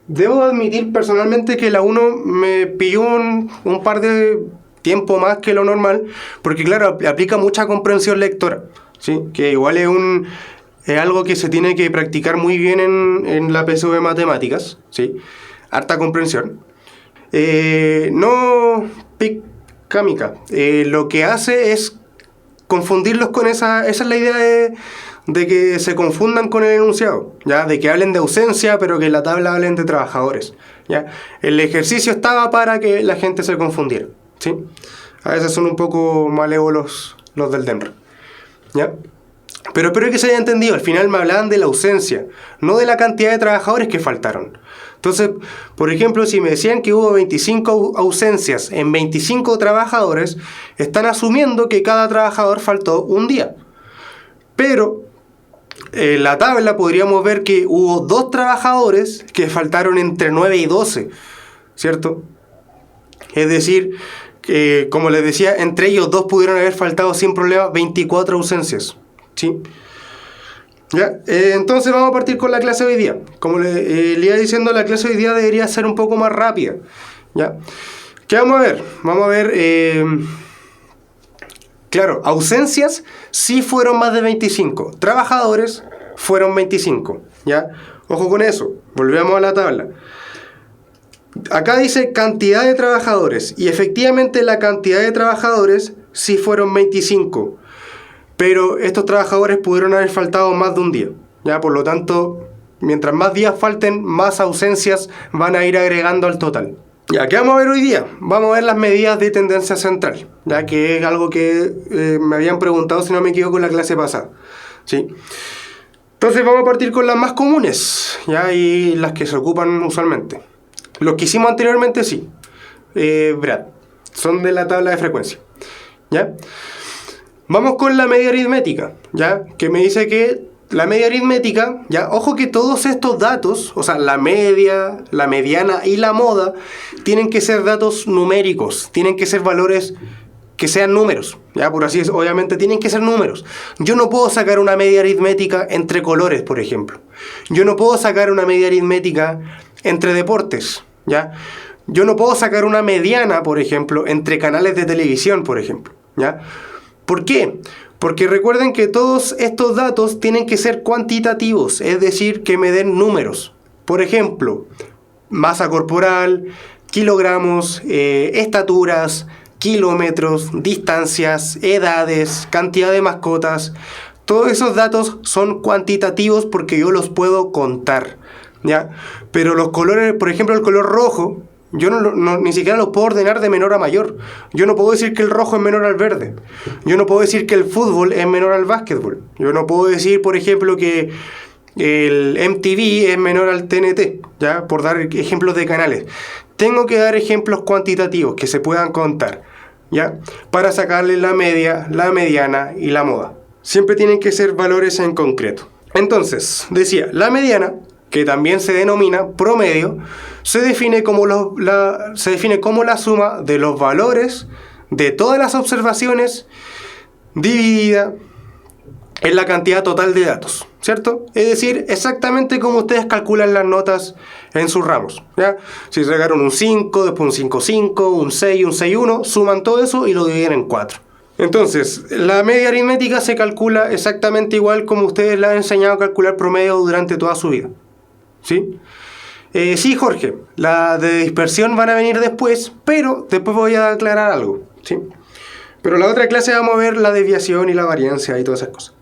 debo admitir personalmente que la 1 me pilló un par de tiempo más que lo normal, porque claro, aplica mucha comprensión lectora, ¿sí? Que igual es algo que se tiene que practicar muy bien en la PSU de matemáticas, ¿sí? Harta comprensión. No picámica. Lo que hace es confundirlos con esa es la idea de que se confundan con el enunciado, ¿ya? De que hablen de ausencia, pero que en la tabla hablen de trabajadores, ¿ya? El ejercicio estaba para que la gente se confundiera, ¿sí? A veces son un poco malévolos los del DENR, ¿ya? Pero espero que se haya entendido. Al final me hablaban de la ausencia, no de la cantidad de trabajadores que faltaron. Entonces, por ejemplo, si me decían que hubo 25 ausencias en 25 trabajadores, están asumiendo que cada trabajador faltó un día. Pero en la tabla podríamos ver que hubo 2 trabajadores que faltaron entre 9 y 12, ¿cierto? Es decir, que, como les decía, entre ellos 2 pudieron haber faltado sin problema 24 ausencias, ¿sí? ¿Ya? Entonces vamos a partir con la clase de hoy día. Como le iba diciendo, la clase de hoy día debería ser un poco más rápida, ¿ya? ¿Qué vamos a ver? Vamos a ver... Claro, ausencias sí fueron más de 25. Trabajadores fueron 25. ¿Ya? Ojo con eso. Volvemos a la tabla. Acá dice cantidad de trabajadores. Y efectivamente la cantidad de trabajadores sí fueron 25. Pero estos trabajadores pudieron haber faltado más de un día. ¿Ya? Por lo tanto, mientras más días falten, más ausencias van a ir agregando al total. Ya, ¿qué vamos a ver hoy día? Vamos a ver las medidas de tendencia central, ya que es algo que me habían preguntado, si no me equivoco, en la clase pasada, ¿sí? Entonces vamos a partir con las más comunes, ¿ya? Y las que se ocupan usualmente. Los que hicimos anteriormente, sí. Brad, son de la tabla de frecuencia, ¿ya? Vamos con la media aritmética, ¿ya? Que me dice que la media aritmética, ya, ojo que todos estos datos, o sea, la media, la mediana y la moda, tienen que ser datos numéricos, tienen que ser valores que sean números, ya, por así es, obviamente tienen que ser números. Yo no puedo sacar una media aritmética entre colores, por ejemplo. Yo no puedo sacar una media aritmética entre deportes, ya. Yo no puedo sacar una mediana, por ejemplo, entre canales de televisión, por ejemplo, ya. ¿Por qué? Porque recuerden que todos estos datos tienen que ser cuantitativos, es decir, que me den números. Por ejemplo, masa corporal, kilogramos, estaturas, kilómetros, distancias, edades, cantidad de mascotas. Todos esos datos son cuantitativos porque yo los puedo contar, ¿ya? Pero los colores, por ejemplo, el color rojo, yo ni siquiera lo puedo ordenar de menor a mayor. Yo no puedo decir que el rojo es menor al verde. Yo no puedo decir que el fútbol es menor al básquetbol. Yo no puedo decir, por ejemplo, que el MTV es menor al TNT, ¿ya? Por dar ejemplos de canales. Tengo que dar ejemplos cuantitativos que se puedan contar, ¿ya? Para sacarle la media, la mediana y la moda. Siempre tienen que ser valores en concreto. Entonces, decía, la mediana, que también se denomina promedio, se define como la suma de los valores de todas las observaciones dividida en la cantidad total de datos, ¿cierto? Es decir, exactamente como ustedes calculan las notas en sus ramos, ¿ya? Si sacaron un 5, después un 5,5, un 6, un 6,1, suman todo eso y lo dividen en 4. Entonces, la media aritmética se calcula exactamente igual como ustedes la han enseñado a calcular promedio durante toda su vida, ¿sí? Sí, Jorge, la de dispersión van a venir después, pero después voy a aclarar algo, ¿sí? Pero en la otra clase vamos a ver la desviación y la variancia y todas esas cosas.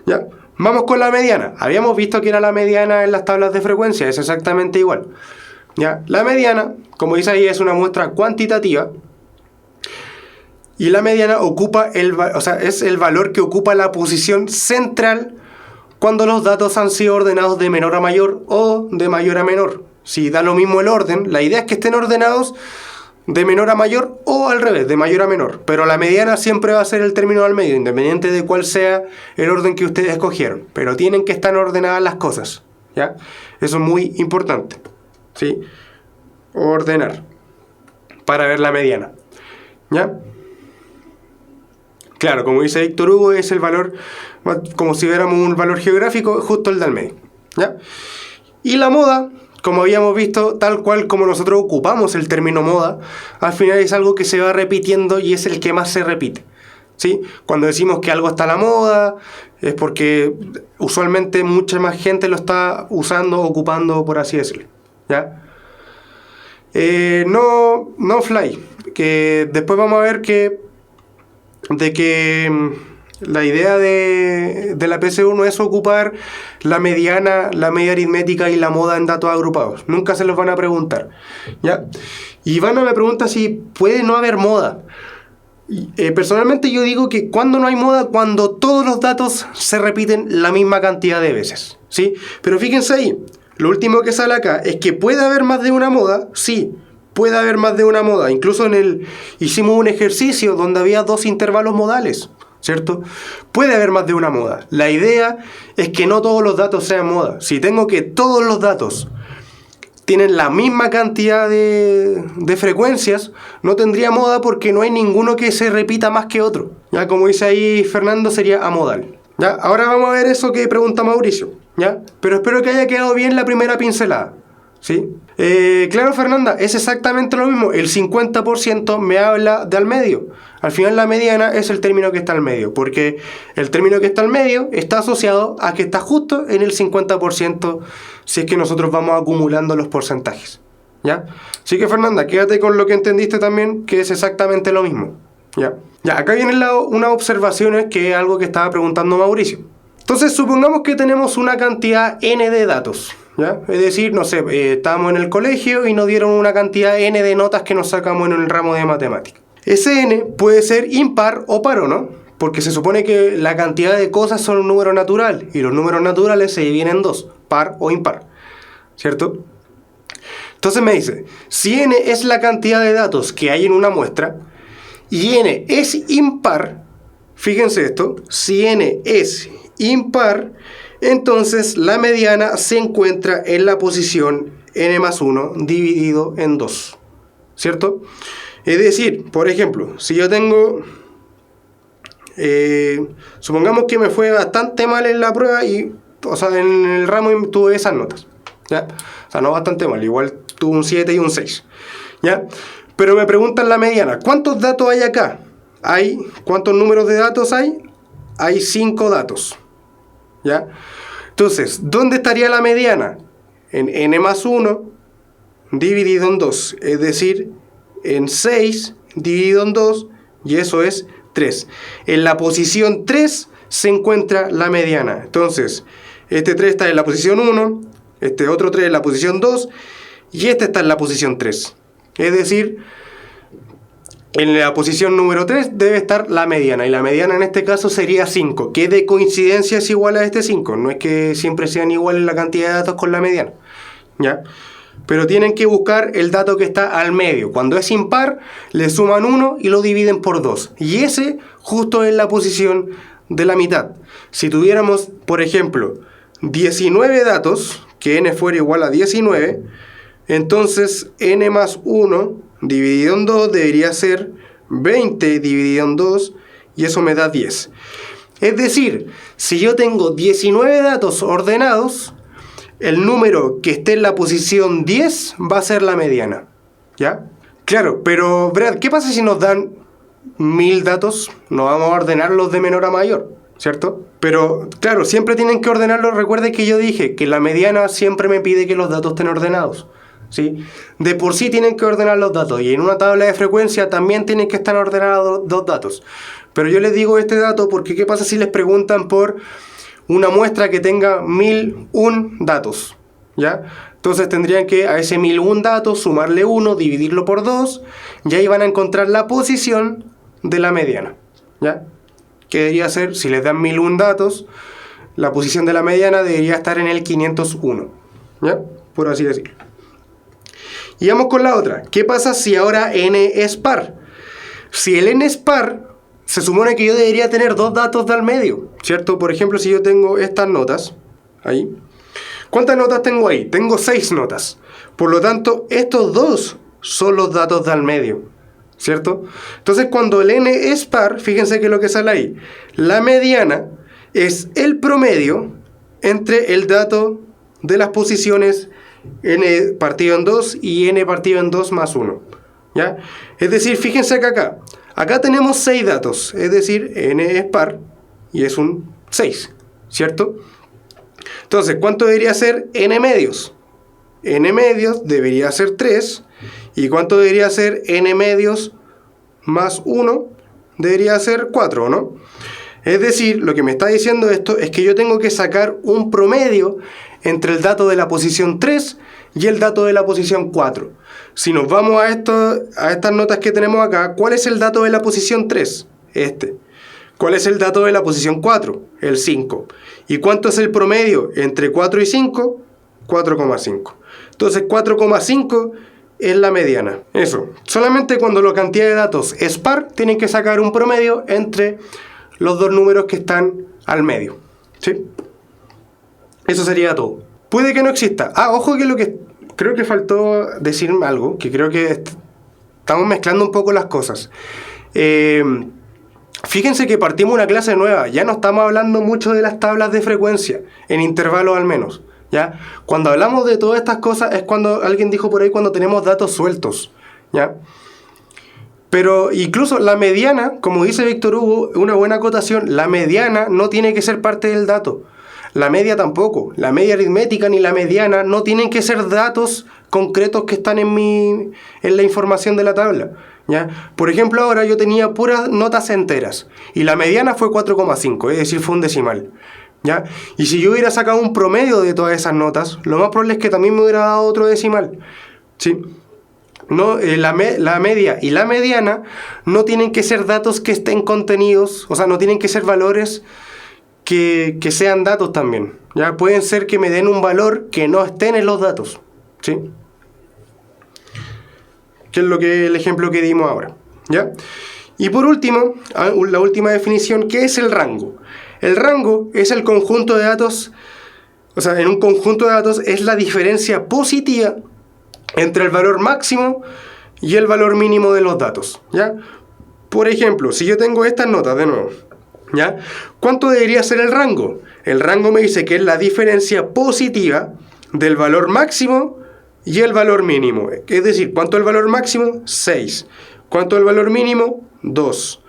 ¿Ya? Vamos con la mediana. Habíamos visto que era la mediana en las tablas de frecuencia, es exactamente igual, ¿ya? La mediana, como dice ahí, es una muestra cuantitativa y la mediana ocupa es el valor que ocupa la posición central cuando los datos han sido ordenados de menor a mayor o de mayor a menor. Si da lo mismo el orden, la idea es que estén ordenados de menor a mayor o al revés, de mayor a menor. Pero la mediana siempre va a ser el término al medio, independiente de cuál sea el orden que ustedes escogieron. Pero tienen que estar ordenadas las cosas, ¿ya? Eso es muy importante, ¿sí? Ordenar para ver la mediana, ¿ya? Claro, como dice Víctor Hugo, es el valor, como si viéramos un valor geográfico, justo el del medio, ¿ya? Y la moda, como habíamos visto, tal cual como nosotros ocupamos el término moda, al final es algo que se va repitiendo y es el que más se repite, ¿sí? Cuando decimos que algo está a la moda, es porque usualmente mucha más gente lo está usando, ocupando, por así decirlo, ¿ya? No fly, que después vamos a ver que la idea de la PSU no es ocupar la mediana, la media aritmética y la moda en datos agrupados. Nunca se los van a preguntar, ¿ya? Y Ivana me pregunta si puede no haber moda. Personalmente yo digo que cuando no hay moda, cuando todos los datos se repiten la misma cantidad de veces, ¿sí? Pero fíjense ahí, lo último que sale acá es que puede haber más de una moda, sí. Puede haber más de una moda. Incluso hicimos un ejercicio donde había 2 intervalos modales, ¿cierto? Puede haber más de una moda. La idea es que no todos los datos sean moda. Si tengo que todos los datos tienen la misma cantidad de frecuencias, no tendría moda porque no hay ninguno que se repita más que otro. Ya, como dice ahí Fernando, sería amodal. ¿Ya? Ahora vamos a ver eso que pregunta Mauricio, ¿ya? Pero espero que haya quedado bien la primera pincelada, ¿sí? Claro, Fernanda, es exactamente lo mismo. El 50% me habla de al medio. Al final la mediana es el término que está al medio, porque el término que está al medio está asociado a que está justo en el 50% si es que nosotros vamos acumulando los porcentajes, ¿ya? Así que, Fernanda, quédate con lo que entendiste también, que es exactamente lo mismo, ¿ya? Ya, acá vienen unas observaciones que es algo que estaba preguntando Mauricio. Entonces, supongamos que tenemos una cantidad n de datos, ¿ya? Es decir, no sé, estábamos en el colegio y nos dieron una cantidad n de notas que nos sacamos en el ramo de matemáticas. Ese n puede ser impar o par, ¿o no? Porque se supone que la cantidad de cosas son un número natural y los números naturales se dividen en 2, par o impar, ¿cierto? Entonces me dice, si n es la cantidad de datos que hay en una muestra y n es impar, fíjense esto, si n es impar, entonces la mediana se encuentra en la posición n más 1 dividido en 2, ¿cierto? Es decir, por ejemplo, si yo tengo, supongamos que me fue bastante mal en la prueba o sea, en el ramo tuve esas notas, ¿ya? O sea, no bastante mal, igual tuve un 7 y un 6, ¿ya? Pero me preguntan la mediana, ¿cuántos datos hay acá? ¿Cuántos números de datos hay? hay 5 datos, ¿ya? Entonces, ¿dónde estaría la mediana? En n más 1 dividido en 2, es decir, en 6 dividido en 2, y eso es 3. En la posición 3 se encuentra la mediana. Entonces, este 3 está en la posición 1, este otro 3 en la posición 2, y este está en la posición 3. Es decir, en la posición número 3 debe estar la mediana, y la mediana en este caso sería 5, que de coincidencia es igual a este 5. No es que siempre sean iguales la cantidad de datos con la mediana, ¿ya? Pero tienen que buscar el dato que está al medio. Cuando es impar, le suman 1 y lo dividen por 2. Y ese justo es la posición de la mitad. Si tuviéramos, por ejemplo, 19 datos, que n fuera igual a 19, entonces n más 1 dividido en 2 debería ser 20 dividido en 2, y eso me da 10. Es decir, si yo tengo 19 datos ordenados, el número que esté en la posición 10 va a ser la mediana, ¿ya? Claro, pero Brad, ¿qué pasa si nos dan 1000 datos? No vamos a ordenarlos de menor a mayor, ¿cierto? Pero, claro, siempre tienen que ordenarlos. Recuerde que yo dije que la mediana siempre me pide que los datos estén ordenados, ¿sí? De por sí tienen que ordenar los datos, y en una tabla de frecuencia también tienen que estar ordenados dos datos. Pero yo les digo este dato porque ¿qué pasa si les preguntan por una muestra que tenga 1001 datos, ¿ya? Entonces tendrían que a ese 1001 datos sumarle 1, dividirlo por 2, y ahí van a encontrar la posición de la mediana, ¿ya? Que debería ser, si les dan 1001 datos, la posición de la mediana debería estar en el 501, ¿ya? Por así decirlo. Y vamos con la otra. ¿Qué pasa si ahora n es par? Si el n es par, se supone que yo debería tener dos datos de al medio, ¿cierto? Por ejemplo, si yo tengo estas notas, ahí. ¿Cuántas notas tengo ahí? Tengo 6 notas. Por lo tanto, estos dos son los datos de al medio, ¿cierto? Entonces, cuando el n es par, fíjense que lo que sale ahí, la mediana es el promedio entre el dato de las posiciones n partido en 2 y n partido en 2 más 1, ¿ya? Es decir, fíjense que acá tenemos 6 datos, es decir, n es par y es un 6, ¿cierto? Entonces, ¿cuánto debería ser n medios? N medios debería ser 3. ¿Y cuánto debería ser n medios más 1? Debería ser 4, ¿no? Es decir, lo que me está diciendo esto es que yo tengo que sacar un promedio entre el dato de la posición 3 y el dato de la posición 4. Si nos vamos a estas notas que tenemos acá, ¿cuál es el dato de la posición 3? Este. ¿Cuál es el dato de la posición 4? El 5. ¿Y cuánto es el promedio entre 4 y 5? 4,5. Entonces 4,5 es la mediana. Eso. Solamente cuando la cantidad de datos es par, tienen que sacar un promedio entre los dos números que están al medio, ¿sí? Eso sería todo. Puede que no exista. Ojo que lo que creo que faltó decir algo, que creo que estamos mezclando un poco las cosas. Fíjense que partimos una clase nueva. Ya no estamos hablando mucho de las tablas de frecuencia, en intervalos al menos, ¿ya? Cuando hablamos de todas estas cosas es cuando alguien dijo por ahí cuando tenemos datos sueltos, ¿ya? Pero incluso la mediana, como dice Víctor Hugo, una buena acotación, la mediana no tiene que ser parte del dato. La media tampoco. La media aritmética ni la mediana no tienen que ser datos concretos que están en la información de la tabla, ¿ya? Por ejemplo, ahora yo tenía puras notas enteras y la mediana fue 4,5, es decir, fue un decimal, ¿ya? Y si yo hubiera sacado un promedio de todas esas notas, lo más probable es que también me hubiera dado otro decimal, ¿sí? No, la media y la mediana no tienen que ser datos que estén contenidos, o sea, no tienen que ser valores que sean datos también, ¿ya? Pueden ser que me den un valor que no estén en los datos, ¿sí? Que es el ejemplo que dimos ahora, ¿ya? Y por último, la última definición, ¿qué es el rango? El rango es el conjunto de datos, o sea, en un conjunto de datos es la diferencia positiva entre el valor máximo y el valor mínimo de los datos, ¿ya? Por ejemplo, si yo tengo estas notas de nuevo, ¿ya? ¿Cuánto debería ser el rango? El rango me dice que es la diferencia positiva del valor máximo y el valor mínimo. Es decir, ¿cuánto es el valor máximo? 6. ¿Cuánto es el valor mínimo? 2.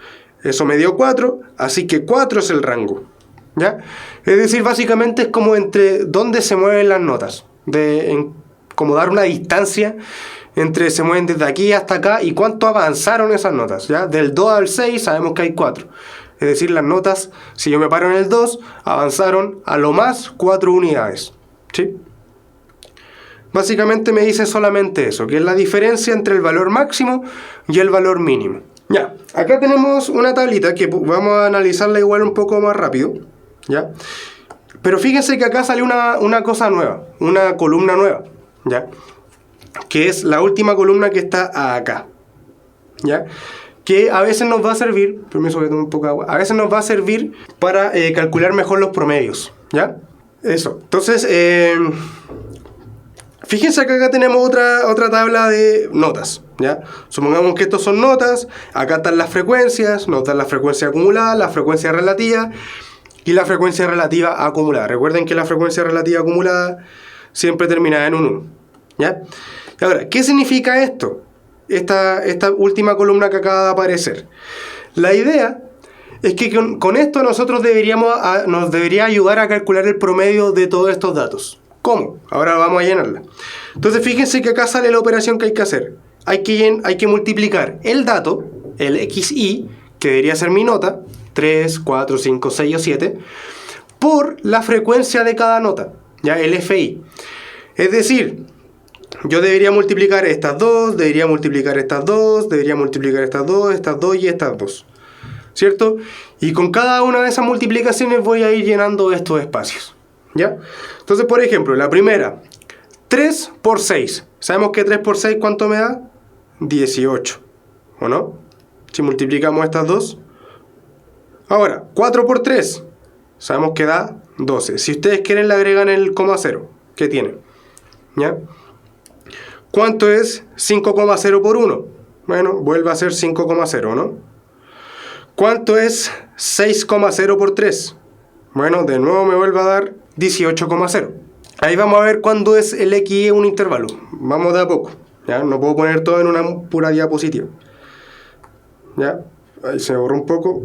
Eso me dio 4, así que 4 es el rango, ¿ya? Es decir, básicamente es como entre dónde se mueven las notas, como dar una distancia entre se mueven desde aquí hasta acá y cuánto avanzaron esas notas, ¿ya? Del 2 al 6 sabemos que hay 4. Es decir, las notas, si yo me paro en el 2, avanzaron a lo más 4 unidades, ¿sí? Básicamente me dice solamente eso, que es la diferencia entre el valor máximo y el valor mínimo. Ya, acá tenemos una tablita que vamos a analizarla igual un poco más rápido, ¿ya? Pero fíjense que acá sale una cosa nueva, una columna nueva, ¿ya? Que es la última columna que está acá, ¿ya? Que a veces nos va a servir, permiso que tome un poco de agua, a veces nos va a servir para calcular mejor los promedios, ¿ya? Eso, entonces, fíjense que acá tenemos otra tabla de notas, ¿ya? Supongamos que estos son notas, acá están las frecuencias, nos dan la frecuencia acumulada, la frecuencia relativa y la frecuencia relativa acumulada. Recuerden que la frecuencia relativa acumulada siempre termina en un 1, ¿ya? Y ahora, ¿qué significa esto? Esta última columna que acaba de aparecer. La idea es que con esto nosotros nos debería ayudar a calcular el promedio de todos estos datos. ¿Cómo? Ahora vamos a llenarla. Entonces fíjense que acá sale la operación que hay que hacer. Hay que multiplicar el dato, el XI, que debería ser mi nota, 3, 4, 5, 6 o 7, por la frecuencia de cada nota, ¿ya? El FI. Es decir, yo debería multiplicar estas dos, debería multiplicar estas dos, debería multiplicar estas dos y estas dos, ¿cierto? Y con cada una de esas multiplicaciones voy a ir llenando estos espacios, ¿ya? Entonces, por ejemplo, la primera, 3 por 6. ¿Sabemos que 3 por 6 cuánto me da? 18, ¿o no? Si multiplicamos estas dos. Ahora, 4 por 3. Sabemos que da 12. Si ustedes quieren le agregan el coma 0 que tiene, ¿ya? ¿Cuánto es 5,0 por 1? Bueno, vuelve a ser 5,0, ¿no? ¿Cuánto es 6,0 por 3? Bueno, de nuevo me vuelve a dar 18,0. Ahí vamos a ver cuándo es el XI un intervalo. Vamos de a poco, ¿ya? No puedo poner todo en una pura diapositiva, ¿ya? Ahí se borró un poco.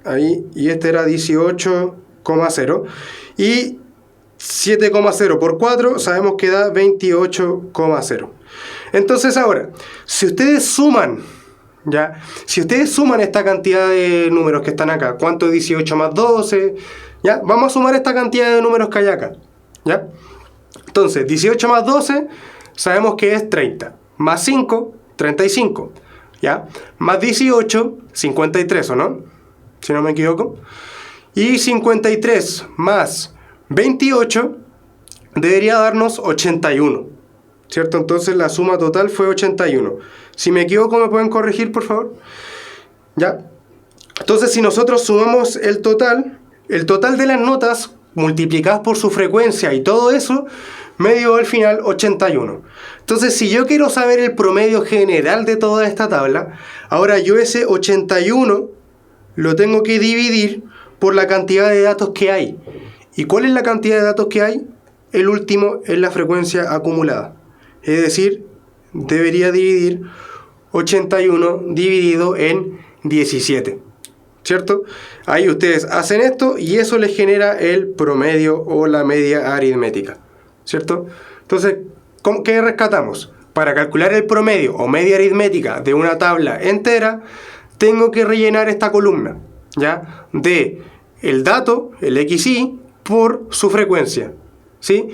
Ahí, y este era 18,0. Y 7,0 por 4 sabemos que da 28,0. Entonces ahora, si ustedes suman, ¿ya? Si ustedes suman esta cantidad de números que están acá, ¿cuánto es 18 más 12? ¿Ya? Vamos a sumar esta cantidad de números que hay acá, ¿ya? Entonces, 18 más 12 sabemos que es 30. Más 5, 35. ¿Ya? Más 18, 53, ¿o no? Si no me equivoco. Y 53 más 28 debería darnos 81. ¿Cierto? Entonces la suma total fue 81. Si me equivoco, ¿me pueden corregir, por favor? ¿Ya? Entonces, si nosotros sumamos el total de las notas multiplicadas por su frecuencia y todo eso, me dio al final 81. Entonces, si yo quiero saber el promedio general de toda esta tabla, ahora yo ese 81 lo tengo que dividir por la cantidad de datos que hay. ¿Y cuál es la cantidad de datos que hay? El último es la frecuencia acumulada. Es decir, debería dividir 81 dividido en 17. ¿Cierto? Ahí ustedes hacen esto y eso les genera el promedio o la media aritmética, ¿cierto? Entonces, ¿qué rescatamos? Para calcular el promedio o media aritmética de una tabla entera, tengo que rellenar esta columna, ¿ya? De el dato, el XI, por su frecuencia, ¿sí?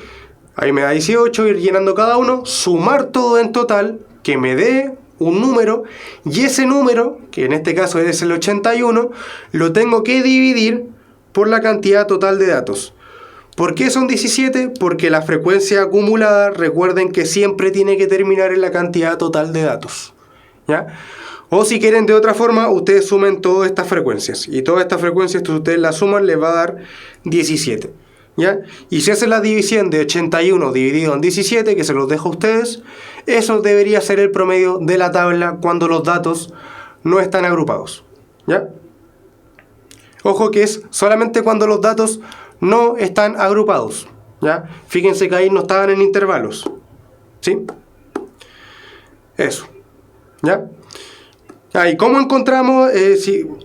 Ahí me da 18, ir llenando cada uno, sumar todo en total, que me dé un número, y ese número, que en este caso es el 81, lo tengo que dividir por la cantidad total de datos. ¿Por qué son 17? Porque la frecuencia acumulada, recuerden que siempre tiene que terminar en la cantidad total de datos, ¿ya? O si quieren de otra forma, ustedes sumen todas estas frecuencias, y todas estas frecuencias, ustedes las suman, les va a dar 17, ¿ya? Y si hacen la división de 81 dividido en 17, que se los dejo a ustedes, eso debería ser el promedio de la tabla cuando los datos no están agrupados, ¿ya? Ojo que es solamente cuando los datos no están agrupados, ¿ya? Fíjense que ahí no estaban en intervalos, ¿sí? Eso, ¿ya? ¿Y cómo encontramos?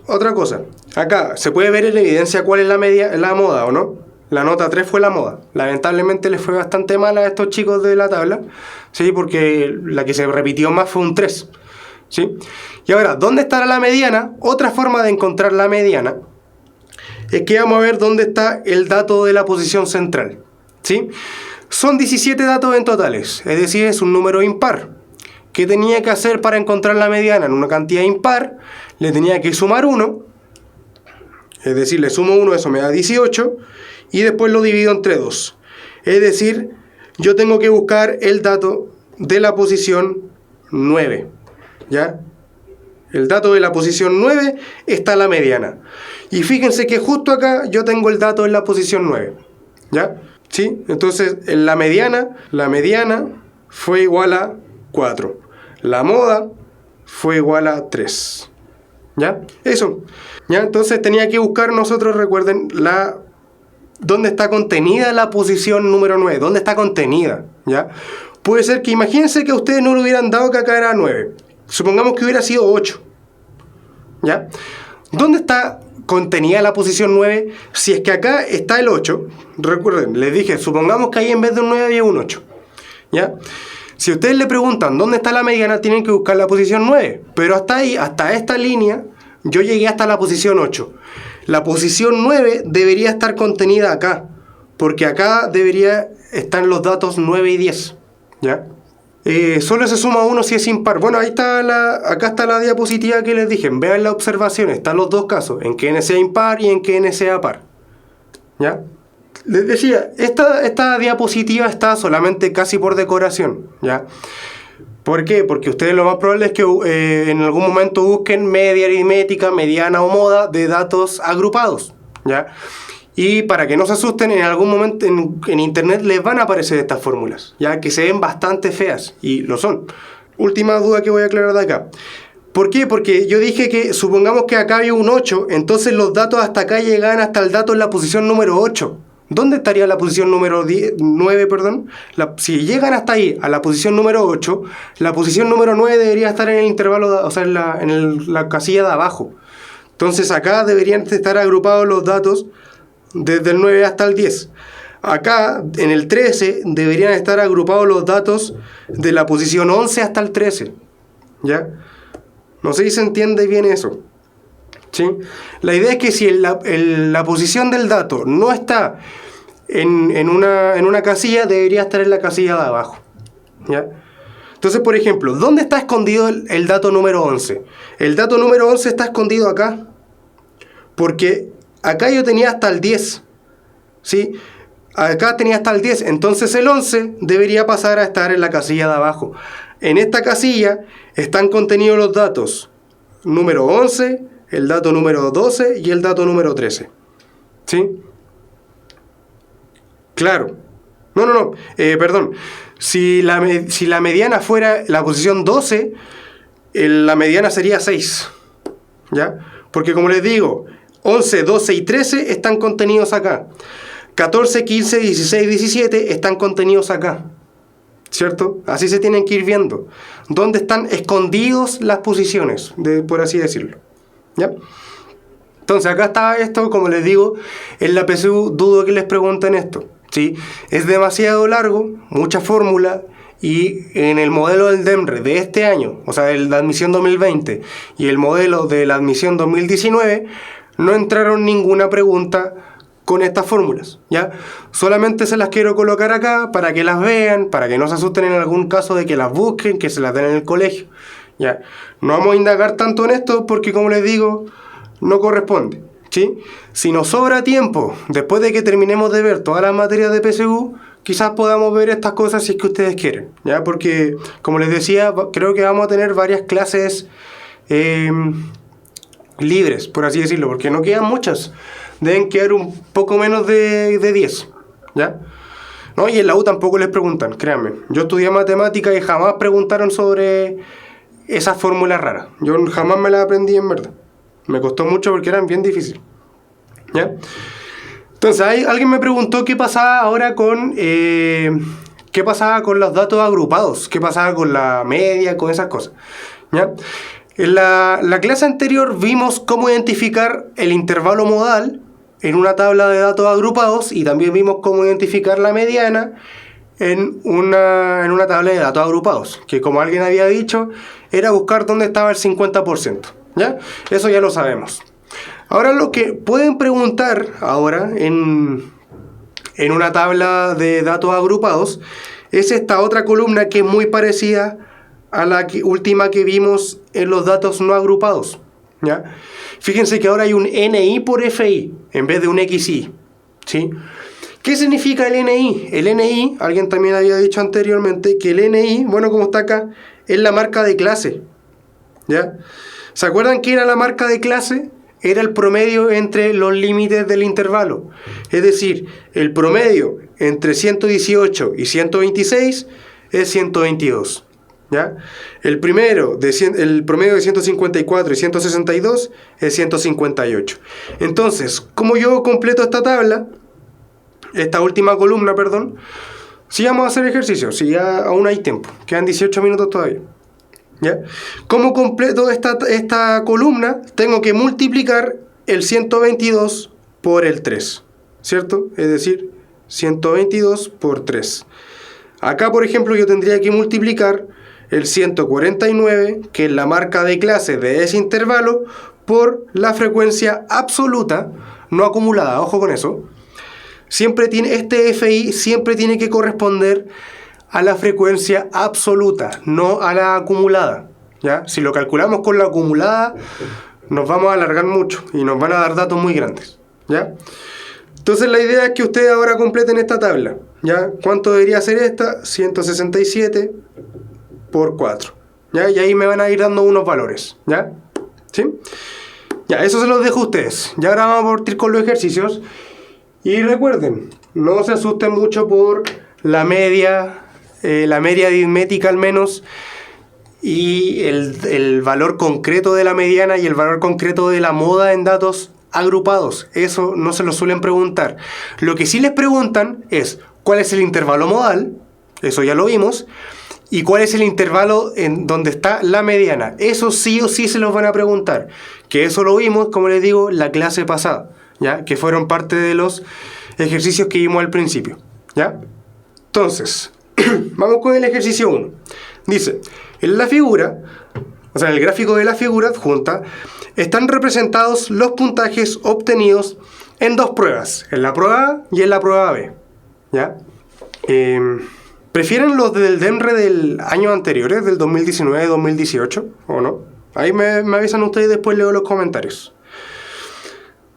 Otra cosa. Acá se puede ver en evidencia cuál es la moda, ¿o no? La nota 3 fue la moda. Lamentablemente les fue bastante mal a estos chicos de la tabla, ¿sí? Porque la que se repitió más fue un 3, ¿sí? Y ahora, ¿dónde estará la mediana? Otra forma de encontrar la mediana es que vamos a ver dónde está el dato de la posición central, ¿sí? Son 17 datos en totales, es decir, es un número impar. ¿Qué tenía que hacer para encontrar la mediana en una cantidad impar? Le tenía que sumar 1, es decir, le sumo 1, eso me da 18, y después lo divido entre 2. Es decir, yo tengo que buscar el dato de la posición 9, ¿ya? El dato de la posición 9 está la mediana. Y fíjense que justo acá yo tengo el dato en la posición 9, ¿ya? ¿Sí? Entonces, en la mediana fue igual a 4. La moda fue igual a 3. ¿Ya? Eso. ¿Ya? Entonces tenía que buscar nosotros, recuerden, dónde está contenida la posición número 9. ¿Dónde está contenida? ¿Ya? Puede ser que, imagínense que a ustedes no le hubieran dado que acá era 9. Supongamos que hubiera sido 8. ¿Ya? ¿Dónde está contenida la posición 9? Si es que acá está el 8, recuerden, les dije, supongamos que ahí en vez de un 9 había un 8. ¿Ya? Si ustedes le preguntan dónde está la mediana, tienen que buscar la posición 9. Pero hasta ahí, hasta esta línea, yo llegué hasta la posición 8. La posición 9 debería estar contenida acá, porque acá debería estar los datos 9 y 10. ¿Ya? Solo se suma 1 si es impar. Bueno, acá está la diapositiva que les dije. Vean la observación, están los dos casos, en que n sea impar y en que n sea par. ¿Ya? Les decía, esta diapositiva está solamente casi por decoración, ¿ya? ¿Por qué? Porque ustedes lo más probable es que en algún momento busquen media aritmética, mediana o moda de datos agrupados, ¿ya? Y para que no se asusten, en algún momento en internet les van a aparecer estas fórmulas, ya que se ven bastante feas, y lo son. Última duda que voy a aclarar de acá. ¿Por qué? Porque yo dije que supongamos que acá había un 8, entonces los datos hasta acá llegan hasta el dato en la posición número 8. ¿Dónde estaría la posición número 9? Si llegan hasta ahí, a la posición número 8, la posición número 9 debería estar en el intervalo, o sea, en la casilla de abajo. Entonces acá deberían estar agrupados los datos desde el 9 hasta el 10. Acá, en el 13, deberían estar agrupados los datos de la posición 11 hasta el 13. ¿Ya? No sé si se entiende bien eso. ¿Sí? La idea es que si la posición del dato no está en una casilla, debería estar en la casilla de abajo. ¿Ya? Entonces, por ejemplo, ¿dónde está escondido el dato número 11? El dato número 11 está escondido acá, porque acá yo tenía hasta el 10. ¿Sí? Acá tenía hasta el 10, entonces el 11 debería pasar a estar en la casilla de abajo. En esta casilla están contenidos los datos número 11, el dato número 12 y el dato número 13. ¿Sí? Claro. Perdón. Si la mediana fuera la posición 12, la mediana sería 6. ¿Ya? Porque como les digo, 11, 12 y 13 están contenidos acá. 14, 15, 16, 17 están contenidos acá. ¿Cierto? Así se tienen que ir viendo. ¿Dónde están escondidos las posiciones? Por así decirlo. ¿Ya? Entonces acá está esto, como les digo, en la PSU dudo que les pregunten esto. ¿Sí? Es demasiado largo, mucha fórmula, y en el modelo del DEMRE de este año, o sea, el de admisión 2020 y el modelo de la admisión 2019, no entraron ninguna pregunta con estas fórmulas, ¿ya? Solamente se las quiero colocar acá para que las vean, para que no se asusten en algún caso de que las busquen, que se las den en el colegio, ¿ya? No vamos a indagar tanto en esto porque, como les digo, no corresponde, ¿sí? Si nos sobra tiempo, después de que terminemos de ver todas las materias de PSU, quizás podamos ver estas cosas si es que ustedes quieren, ¿ya? Porque, como les decía, creo que vamos a tener varias clases libres, por así decirlo, porque no quedan muchas. Deben quedar un poco menos de 10, ¿ya? No, y en la U tampoco les preguntan, créanme. Yo estudié matemática y jamás preguntaron sobre esas fórmulas raras. Yo jamás me las aprendí, en verdad. Me costó mucho porque eran bien difíciles, ¿ya? Entonces, alguien me preguntó qué pasaba ahora con los datos agrupados, qué pasaba con la media, con esas cosas, ¿ya? En la clase anterior vimos cómo identificar el intervalo modal en una tabla de datos agrupados y también vimos cómo identificar la mediana en una tabla de datos agrupados, que como alguien había dicho, era buscar dónde estaba el 50%. ¿Ya? Eso ya lo sabemos. Ahora lo que pueden preguntar ahora en una tabla de datos agrupados es esta otra columna que es muy parecida a la última que vimos en los datos no agrupados. ¿Ya? Fíjense que ahora hay un NI por FI en vez de un XI. ¿Sí? ¿Qué significa el NI? El NI, alguien también había dicho anteriormente que el NI, bueno, como está acá, es la marca de clase. ¿Ya? ¿Se acuerdan qué era la marca de clase? Era el promedio entre los límites del intervalo. Es decir, el promedio entre 118 y 126 es 122. ¿Ya? El promedio de 154 y 162 es 158. Entonces, ¿cómo yo completo esta última columna, perdón? Si vamos a hacer ejercicio, si ya aún hay tiempo, quedan 18 minutos todavía. ¿Ya? ¿Cómo completo esta columna? Tengo que multiplicar el 122 por el 3, ¿cierto? Es decir, 122 por 3. Acá, por ejemplo, yo tendría que multiplicar el 149, que es la marca de clase de ese intervalo, por la frecuencia absoluta, no acumulada, ojo con eso. Este FI siempre tiene que corresponder a la frecuencia absoluta, no a la acumulada. ¿Ya? Si lo calculamos con la acumulada, nos vamos a alargar mucho y nos van a dar datos muy grandes. ¿Ya? Entonces la idea es que ustedes ahora completen esta tabla. ¿Ya? ¿Cuánto debería ser esta? 167 por 4. ¿Ya? Y ahí me van a ir dando unos valores. ¿Ya? ¿Sí? Ya, eso se los dejo a ustedes. Ya ahora vamos a partir con los ejercicios. Y recuerden, no se asusten mucho por la media aritmética al menos, y el valor concreto de la mediana y el valor concreto de la moda en datos agrupados. Eso no se lo suelen preguntar. Lo que sí les preguntan es cuál es el intervalo modal, eso ya lo vimos, y cuál es el intervalo en donde está la mediana. Eso sí o sí se los van a preguntar, que eso lo vimos, como les digo, la clase pasada, ¿ya? Que fueron parte de los ejercicios que vimos al principio, ¿ya? Entonces, vamos con el ejercicio 1. Dice, en la figura, o sea, en el gráfico de la figura adjunta, están representados los puntajes obtenidos en dos pruebas, en la prueba A y en la prueba B. ¿Ya? ¿Prefieren los del DEMRE del año anteriores, del 2019-2018, o no? Ahí me avisan ustedes y después leo los comentarios.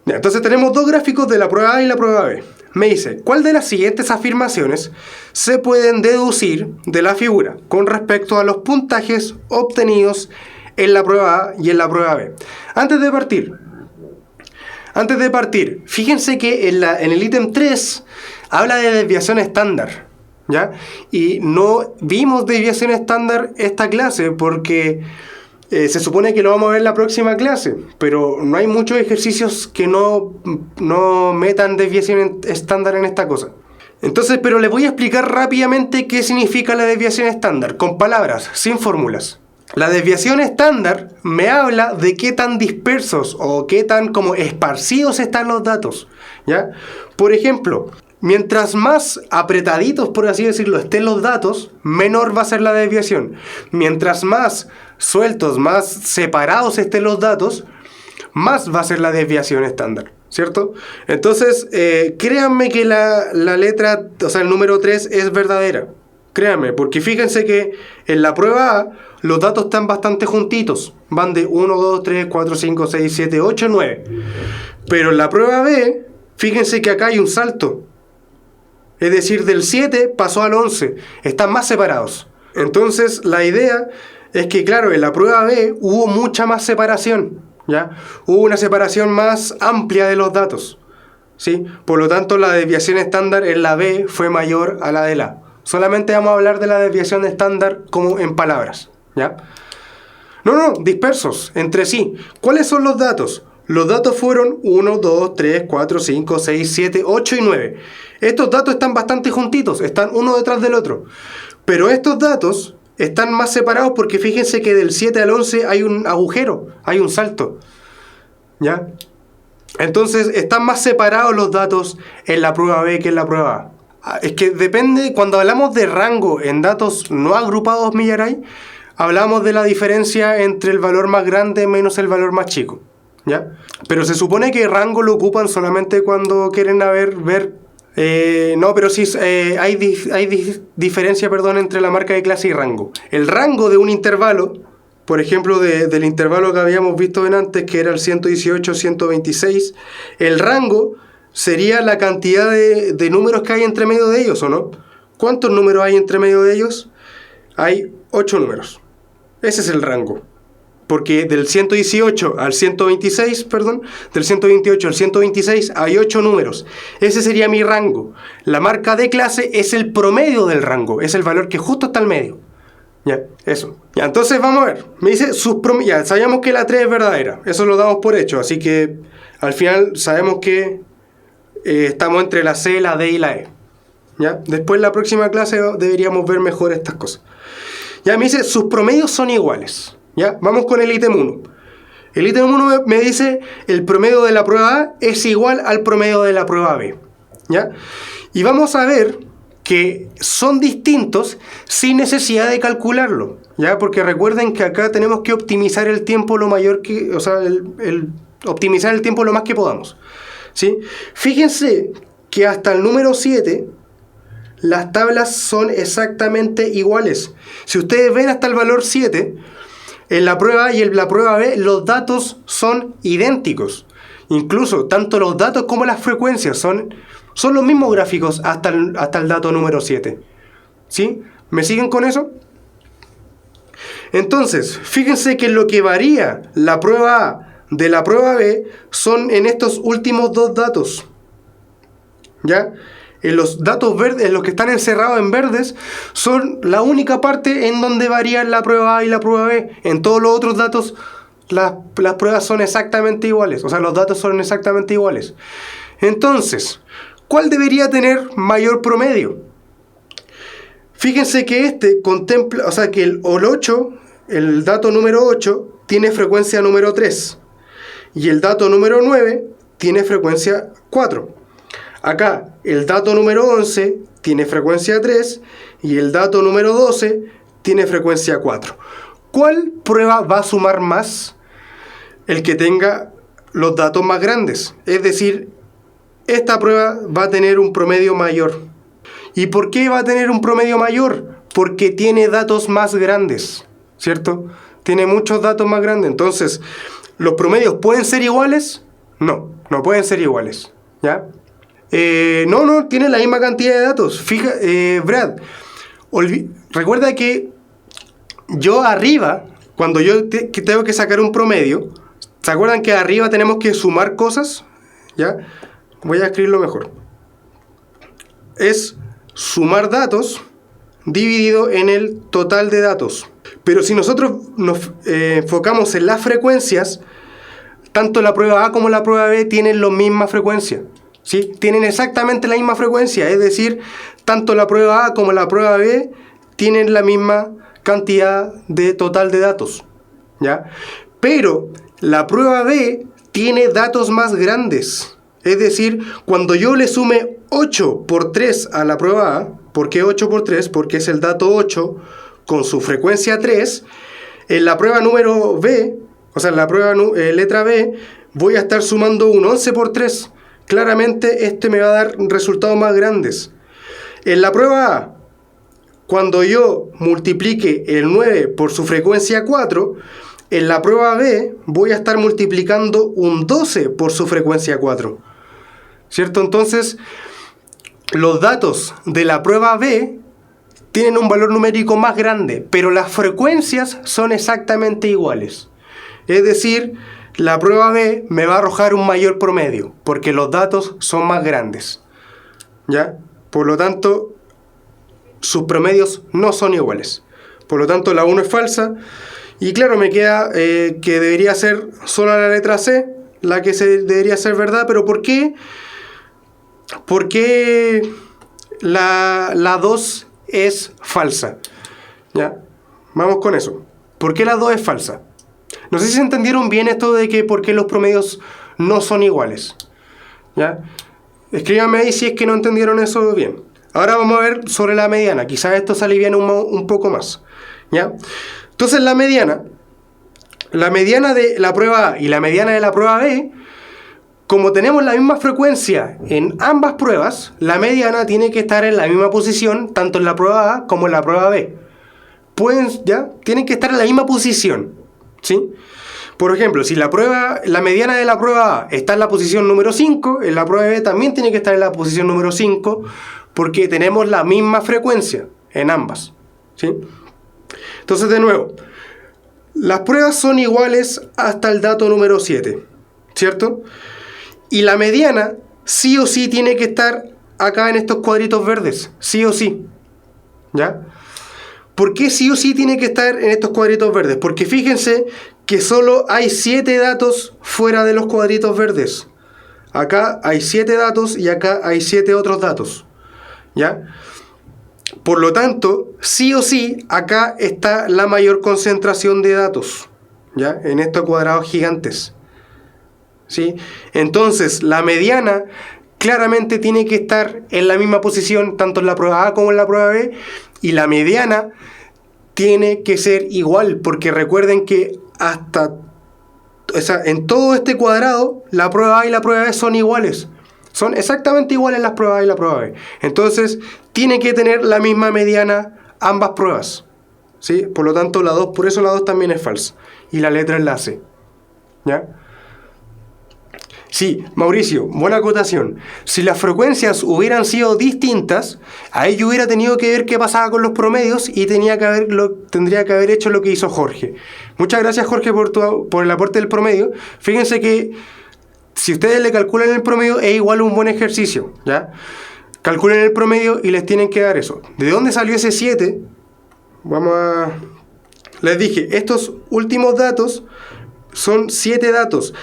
Ya, entonces tenemos dos gráficos de la prueba A y la prueba B. Me dice, ¿cuál de las siguientes afirmaciones se pueden deducir de la figura con respecto a los puntajes obtenidos en la prueba A y en la prueba B? Antes de partir, fíjense que en el ítem 3 habla de desviación estándar, ¿ya? Y no vimos desviación estándar esta clase porque se supone que lo vamos a ver en la próxima clase, pero no hay muchos ejercicios que no metan desviación estándar en esta cosa. Entonces, pero les voy a explicar rápidamente qué significa la desviación estándar, con palabras, sin fórmulas. La desviación estándar me habla de qué tan dispersos o qué tan como esparcidos están los datos, ¿ya? Por ejemplo, mientras más apretaditos, por así decirlo, estén los datos, menor va a ser la desviación. Mientras más sueltos, más separados estén los datos, más va a ser la desviación estándar, ¿cierto? Entonces, créanme que la letra, o sea, el número 3 es verdadera. Créanme, porque fíjense que en la prueba A los datos están bastante juntitos. Van de 1, 2, 3, 4, 5, 6, 7, 8, 9. Pero en la prueba B, fíjense que acá hay un salto. Es decir, del 7 pasó al 11. Están más separados. Entonces, la idea es que, claro, en la prueba B hubo mucha más separación, ¿ya? Hubo una separación más amplia de los datos, ¿sí? Por lo tanto, la desviación estándar en la B fue mayor a la de la A. Solamente vamos a hablar de la desviación estándar como en palabras, ¿ya? No, dispersos entre sí. ¿Cuáles son los datos? Los datos fueron 1, 2, 3, 4, 5, 6, 7, 8 y 9. Estos datos están bastante juntitos, están uno detrás del otro. Pero estos datos están más separados porque fíjense que del 7 al 11 hay un agujero, hay un salto, ¿ya? Entonces están más separados los datos en la prueba B que en la prueba A. Es que depende, cuando hablamos de rango en datos no agrupados Millaray, hablamos de la diferencia entre el valor más grande menos el valor más chico, ¿ya? Pero se supone que rango lo ocupan solamente cuando quieren ver... no, pero sí hay diferencia, perdón, entre la marca de clase y rango. El rango de un intervalo, por ejemplo, del intervalo que habíamos visto antes, que era el 118-126, el rango sería la cantidad de números que hay entre medio de ellos, ¿o no? ¿Cuántos números hay entre medio de ellos? Hay 8 números. Ese es el rango. Porque del 118 al 126, perdón, del 128 al 126 hay 8 números. Ese sería mi rango. La marca de clase es el promedio del rango, es el valor que justo está al medio. Ya, eso. Ya, entonces vamos a ver. Me dice ya sabíamos que la 3 es verdadera. Eso lo damos por hecho. Así que al final sabemos que estamos entre la C, la D y la E. ¿Ya? Después en la próxima clase deberíamos ver mejor estas cosas. Ya me dice, sus promedios son iguales. ¿Ya? Vamos con el ítem 1. El ítem 1 me dice, el promedio de la prueba A es igual al promedio de la prueba B. ¿Ya? Y vamos a ver que son distintos sin necesidad de calcularlo, ¿ya? Porque recuerden que acá tenemos que optimizar el tiempo lo mayor que, o sea, optimizar el tiempo lo más que podamos, ¿sí? Fíjense que hasta el número 7 las tablas son exactamente iguales. Si ustedes ven hasta el valor 7, en la prueba A y en la prueba B los datos son idénticos. Incluso tanto los datos como las frecuencias son los mismos gráficos hasta el dato número 7. ¿Sí? ¿Me siguen con eso? Entonces, fíjense que lo que varía la prueba A de la prueba B son en estos últimos dos datos. ¿Ya? En los datos verdes, en los que están encerrados en verdes, son la única parte en donde varían la prueba A y la prueba B. En todos los otros datos, las pruebas son exactamente iguales. O sea, los datos son exactamente iguales. Entonces, ¿cuál debería tener mayor promedio? Fíjense que este contempla, o sea, que el 8, el dato número 8, tiene frecuencia número 3. Y el dato número 9 tiene frecuencia 4. Acá, el dato número 11 tiene frecuencia 3 y el dato número 12 tiene frecuencia 4. ¿Cuál prueba va a sumar más? El que tenga los datos más grandes. Es decir, esta prueba va a tener un promedio mayor. ¿Y por qué va a tener un promedio mayor? Porque tiene datos más grandes, ¿cierto? Tiene muchos datos más grandes. Entonces, ¿los promedios pueden ser iguales? No, no pueden ser iguales, ¿ya? No, tiene la misma cantidad de datos. Brad, recuerda que yo arriba, cuando yo tengo que sacar un promedio, ¿se acuerdan que arriba tenemos que sumar cosas? ¿Ya? Voy a escribirlo mejor. Es sumar datos dividido en el total de datos. Pero si nosotros nos enfocamos en las frecuencias, tanto la prueba A como la prueba B tienen la misma frecuencia. ¿Sí? Tienen exactamente la misma frecuencia, es decir, tanto la prueba A como la prueba B tienen la misma cantidad de total de datos, ¿ya? Pero la prueba B tiene datos más grandes, es decir, cuando yo le sume 8 por 3 a la prueba A, ¿por qué 8 por 3? Porque es el dato 8 con su frecuencia 3, en la prueba número B, o sea, en la prueba letra B, voy a estar sumando un 11 por 3. Claramente este me va a dar resultados más grandes. En la prueba A, cuando yo multiplique el 9 por su frecuencia 4, en la prueba B voy a estar multiplicando un 12 por su frecuencia 4. ¿Cierto? Entonces, los datos de la prueba B tienen un valor numérico más grande, pero las frecuencias son exactamente iguales. Es decir, la prueba B me va a arrojar un mayor promedio, porque los datos son más grandes, ¿ya? Por lo tanto, sus promedios no son iguales. Por lo tanto, la 1 es falsa. Y claro, me queda que debería ser solo la letra C, la que debería ser verdad. ¿Pero por qué? Porque la 2 es falsa, ¿ya? Vamos con eso. ¿Por qué la 2 es falsa? No sé si se entendieron bien esto de que por qué los promedios no son iguales. ¿Ya? Escríbanme ahí si es que no entendieron eso bien. Ahora vamos a ver sobre la mediana. Quizás esto se aliviane un poco más. ¿Ya? Entonces la mediana de la prueba A y la mediana de la prueba B, como tenemos la misma frecuencia en ambas pruebas, la mediana tiene que estar en la misma posición, tanto en la prueba A como en la prueba B. Tienen que estar en la misma posición. ¿Sí? Por ejemplo, si la mediana de la prueba A está en la posición número 5, en la prueba B también tiene que estar en la posición número 5, porque tenemos la misma frecuencia en ambas. ¿Sí? Entonces, de nuevo, las pruebas son iguales hasta el dato número 7, ¿cierto? Y la mediana sí o sí tiene que estar acá en estos cuadritos verdes, sí o sí. ¿Ya? ¿Por qué sí o sí tiene que estar en estos cuadritos verdes? Porque fíjense que solo hay 7 datos fuera de los cuadritos verdes. Acá hay 7 datos y acá hay 7 otros datos. ¿Ya? Por lo tanto, sí o sí, acá está la mayor concentración de datos. ¿Ya? En estos cuadrados gigantes. ¿Sí? Entonces, la mediana claramente tiene que estar en la misma posición, tanto en la prueba A como en la prueba B, y la mediana tiene que ser igual, porque recuerden que en todo este cuadrado, la prueba A y la prueba B son iguales. Son exactamente iguales las pruebas A y la prueba B. Entonces, tiene que tener la misma mediana ambas pruebas. ¿Sí? Por lo tanto, por eso la 2 también es falsa. Y la letra es la C. ¿Ya? Sí, Mauricio, buena acotación. Si las frecuencias hubieran sido distintas, ahí yo hubiera tenido que ver qué pasaba con los promedios y tendría que haber hecho lo que hizo Jorge. Muchas gracias, Jorge, por el aporte del promedio. Fíjense que si ustedes le calculan el promedio es igual un buen ejercicio, ¿ya? Calculen el promedio y les tienen que dar eso. ¿De dónde salió ese 7? Les dije, estos últimos datos son 7 datos.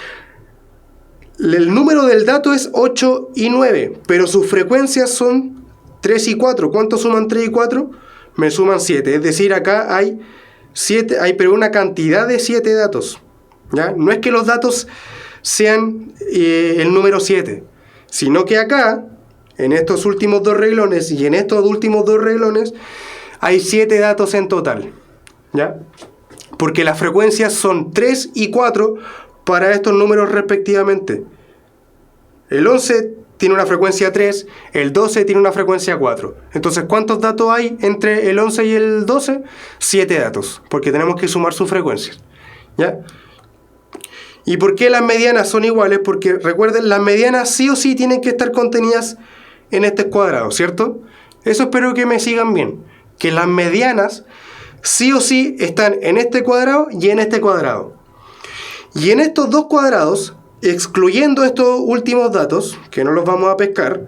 El número del dato es 8 y 9, pero sus frecuencias son 3 y 4. ¿Cuánto suman 3 y 4? Me suman 7. Es decir, acá hay una cantidad de 7 datos. ¿Ya? No es que los datos sean el número 7, sino que acá, en estos últimos 2 renglones y en estos últimos 2 renglones, hay 7 datos en total. ¿Ya? Porque las frecuencias son 3 y 4 para estos números respectivamente. El 11 tiene una frecuencia 3, el 12 tiene una frecuencia 4. Entonces, ¿cuántos datos hay entre el 11 y el 12? 7 datos, porque tenemos que sumar sus frecuencias. ¿Ya? ¿Y por qué las medianas son iguales? Porque recuerden, las medianas sí o sí tienen que estar contenidas en este cuadrado, ¿cierto? Eso espero que me sigan bien. Que las medianas sí o sí están en este cuadrado y en este cuadrado. Y en estos 2 cuadrados, excluyendo estos últimos datos, que no los vamos a pescar,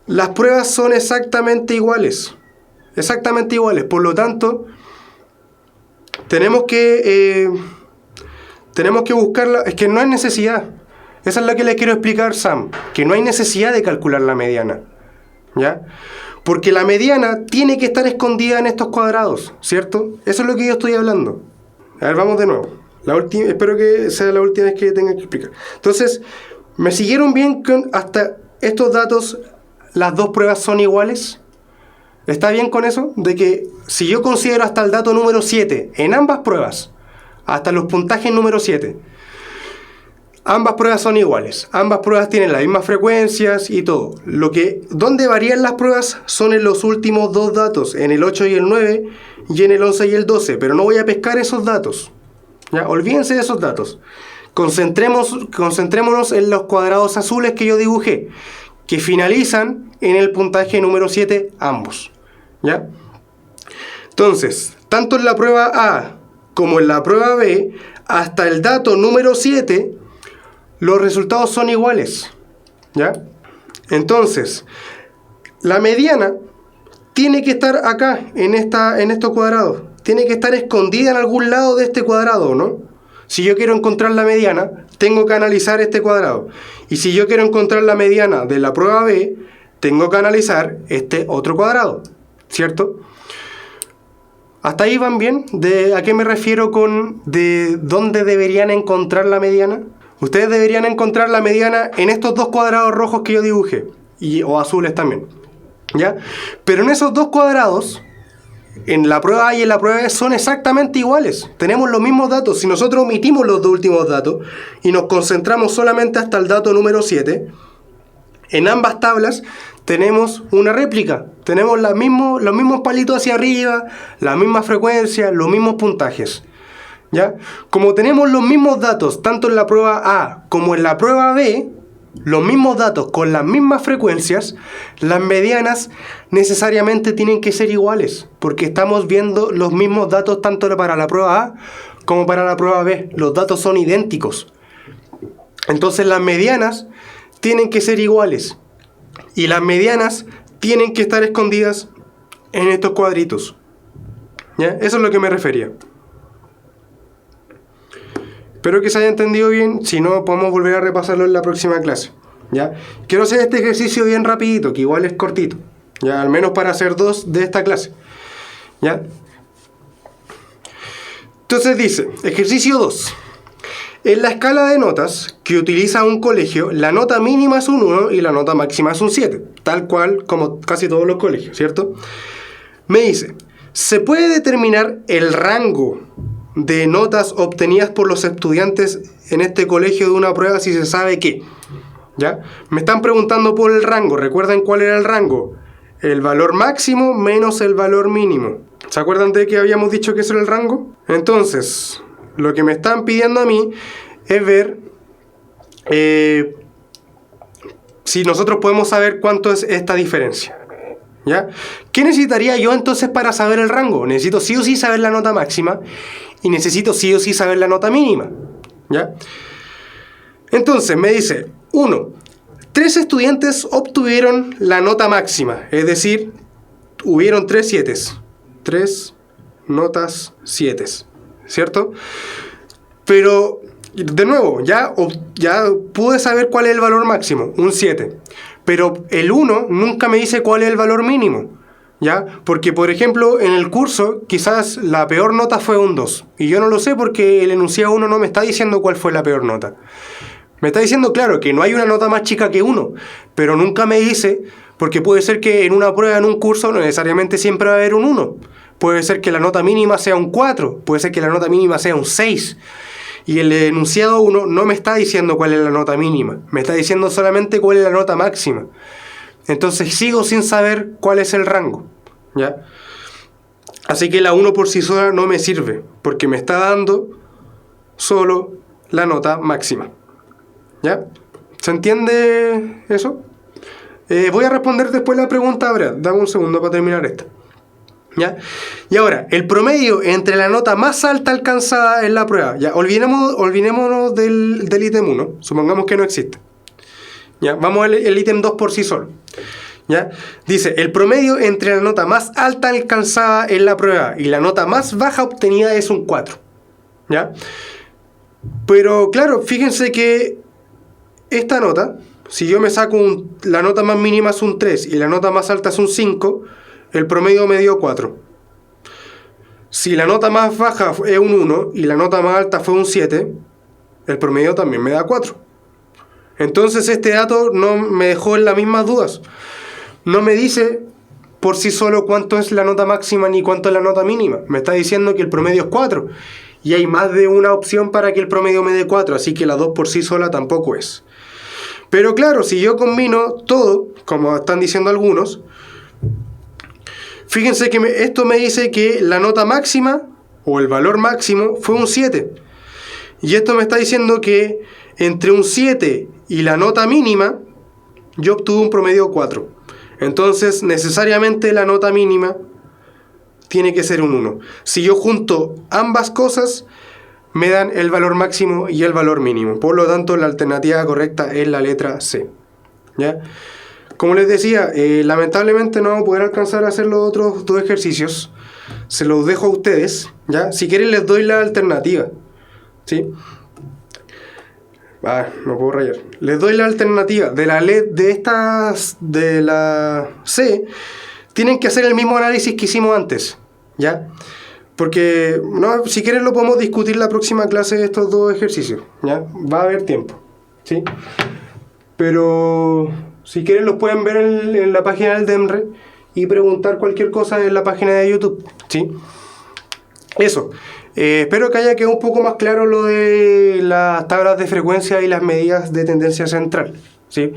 las pruebas son exactamente iguales. Exactamente iguales. Por lo tanto, tenemos que buscarla. Es que no hay necesidad. Esa es la que les quiero explicar, Sam. Que no hay necesidad de calcular la mediana. ¿Ya? Porque la mediana tiene que estar escondida en estos cuadrados, ¿cierto? Eso es lo que yo estoy hablando. A ver, vamos de nuevo. Espero que sea la última vez que tenga que explicar. Entonces, ¿me siguieron bien con hasta estos datos? ¿Las 2 pruebas son iguales? ¿Está bien con eso? De que si yo considero hasta el dato número 7 en ambas pruebas, hasta los puntajes número 7, ambas pruebas son iguales. Ambas pruebas tienen las mismas frecuencias y todo. Donde varían las pruebas son en los últimos 2 datos, en el 8 y el 9 y en el 11 y el 12, pero no voy a pescar esos datos. ¿Ya? Olvídense de esos datos. Concentrémonos en los cuadrados azules que yo dibujé, que finalizan en el puntaje número 7 ambos. ¿Ya? Entonces, tanto en la prueba A como en la prueba B, hasta el dato número 7, los resultados son iguales. ¿Ya? Entonces, la mediana tiene que estar acá, en estos cuadrados. Tiene que estar escondida en algún lado de este cuadrado, ¿no? Si yo quiero encontrar la mediana, tengo que analizar este cuadrado. Y si yo quiero encontrar la mediana de la prueba B, tengo que analizar este otro cuadrado, ¿cierto? ¿Hasta ahí van bien? ¿A qué me refiero con de dónde deberían encontrar la mediana? Ustedes deberían encontrar la mediana en estos dos cuadrados rojos que yo dibujé, o azules también, ¿ya? Pero en esos dos cuadrados, en la prueba A y en la prueba B, son exactamente iguales. Tenemos los mismos datos. Si nosotros omitimos los dos últimos datos y nos concentramos solamente hasta el dato número 7, en ambas tablas tenemos una réplica. Tenemos los mismos palitos hacia arriba, la misma frecuencia, los mismos puntajes, ¿ya? Como tenemos los mismos datos tanto en la prueba A como en la prueba B, los mismos datos con las mismas frecuencias, las medianas necesariamente tienen que ser iguales, porque estamos viendo los mismos datos tanto para la prueba A como para la prueba B. Los datos son idénticos. Entonces las medianas tienen que ser iguales. Y las medianas tienen que estar escondidas en estos cuadritos, ¿ya? Eso es lo que me refería. Espero que se haya entendido bien. Si no, podemos volver a repasarlo en la próxima clase, ¿ya? Quiero hacer este ejercicio bien rapidito, que igual es cortito, ¿ya? Al menos para hacer 2 de esta clase, ¿ya? Entonces dice, ejercicio 2. En la escala de notas que utiliza un colegio, la nota mínima es un 1 y la nota máxima es un 7. Tal cual como casi todos los colegios, ¿cierto? Me dice, ¿se puede determinar el rango de notas obtenidas por los estudiantes en este colegio de una prueba si se sabe qué? ¿Ya? Me están preguntando por el rango. ¿Recuerdan cuál era el rango? El valor máximo menos el valor mínimo. ¿Se acuerdan de que habíamos dicho que eso era el rango? Entonces, lo que me están pidiendo a mí es ver si nosotros podemos saber cuánto es esta diferencia, ¿ya? ¿Qué necesitaría yo entonces para saber el rango? Necesito sí o sí saber la nota máxima y necesito sí o sí saber la nota mínima, ¿ya? Entonces me dice, 1. 3 estudiantes obtuvieron la nota máxima, es decir, hubieron 3 7. 3 notas 7, ¿cierto? Pero, de nuevo, ya pude saber cuál es el valor máximo, un 7. Pero el 1 nunca me dice cuál es el valor mínimo, ¿ya? Porque, por ejemplo, en el curso quizás la peor nota fue un 2. Y yo no lo sé porque el enunciado 1 no me está diciendo cuál fue la peor nota. Me está diciendo, claro, que no hay una nota más chica que 1, pero nunca me dice, porque puede ser que en una prueba, en un curso, no necesariamente siempre va a haber un 1. Puede ser que la nota mínima sea un 4, puede ser que la nota mínima sea un 6. Y el enunciado 1 no me está diciendo cuál es la nota mínima, me está diciendo solamente cuál es la nota máxima. Entonces sigo sin saber cuál es el rango, ¿ya? Así que la 1 por sí sola no me sirve, porque me está dando solo la nota máxima, ¿ya? ¿Se entiende eso? Voy a responder después la pregunta, ahora, dame un segundo para terminar esta, ¿ya? Y ahora, el promedio entre la nota más alta alcanzada en la prueba. Ya, olvidémonos del ítem 1, supongamos que no existe. Ya, vamos al ítem 2 por sí solo. ¿Ya? Dice, el promedio entre la nota más alta alcanzada en la prueba y la nota más baja obtenida es un 4. ¿Ya? Pero claro, fíjense que esta nota, si yo me saco la nota más mínima es un 3 y la nota más alta es un 5, el promedio me dio 4. Si la nota más baja es un 1 y la nota más alta fue un 7, el promedio también me da 4. Entonces este dato no me dejó en las mismas dudas. No me dice por sí solo cuánto es la nota máxima ni cuánto es la nota mínima. Me está diciendo que el promedio es 4. Y hay más de una opción para que el promedio me dé 4, así que la 2 por sí sola tampoco es. Pero claro, si yo combino todo, como están diciendo algunos, fíjense que esto me dice que la nota máxima, o el valor máximo, fue un 7. Y esto me está diciendo que entre un 7 y la nota mínima, yo obtuve un promedio 4. Entonces, necesariamente la nota mínima tiene que ser un 1. Si yo junto ambas cosas, me dan el valor máximo y el valor mínimo. Por lo tanto, la alternativa correcta es la letra C, ¿ya? Como les decía, lamentablemente no vamos a poder alcanzar a hacer los otros 2 ejercicios. Se los dejo a ustedes, ¿ya? Si quieren les doy la alternativa, ¿sí? No puedo rayar. Les doy la alternativa de la C. Tienen que hacer el mismo análisis que hicimos antes, ¿ya? Porque no, si quieren lo podemos discutir la próxima clase de estos dos ejercicios, ¿ya? Va a haber tiempo, ¿sí? Pero si quieren los pueden ver en la página del DEMRE y preguntar cualquier cosa en la página de YouTube, ¿sí? Eso. Espero que haya quedado un poco más claro lo de las tablas de frecuencia y las medidas de tendencia central, ¿sí?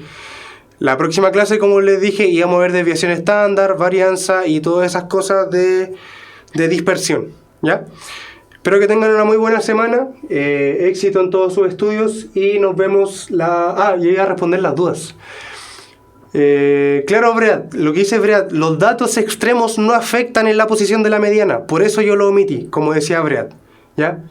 La próxima clase, como les dije, íbamos a ver desviación estándar, varianza y todas esas cosas de dispersión, ¿ya? Espero que tengan una muy buena semana, éxito en todos sus estudios y nos vemos llegué a responder las dudas. Claro, Brad, lo que dice Brad, los datos extremos no afectan en la posición de la mediana, por eso yo lo omití, como decía Brad, ¿ya?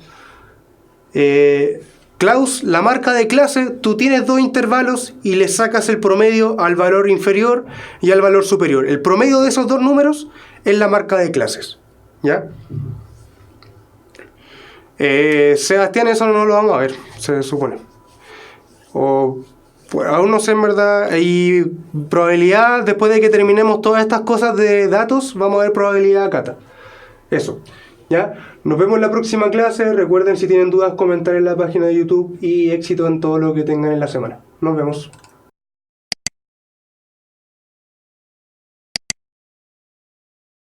Klaus, la marca de clase, tú tienes dos intervalos y le sacas el promedio al valor inferior y al valor superior. El promedio de esos dos números es la marca de clases, ¿ya? Sebastián, eso no lo vamos a ver, se supone. Pues aún no sé en verdad. Y probabilidad, después de que terminemos todas estas cosas de datos, vamos a ver probabilidad cata. Eso, ¿ya? Nos vemos en la próxima clase. Recuerden, si tienen dudas, comentar en la página de YouTube y éxito en todo lo que tengan en la semana. Nos vemos.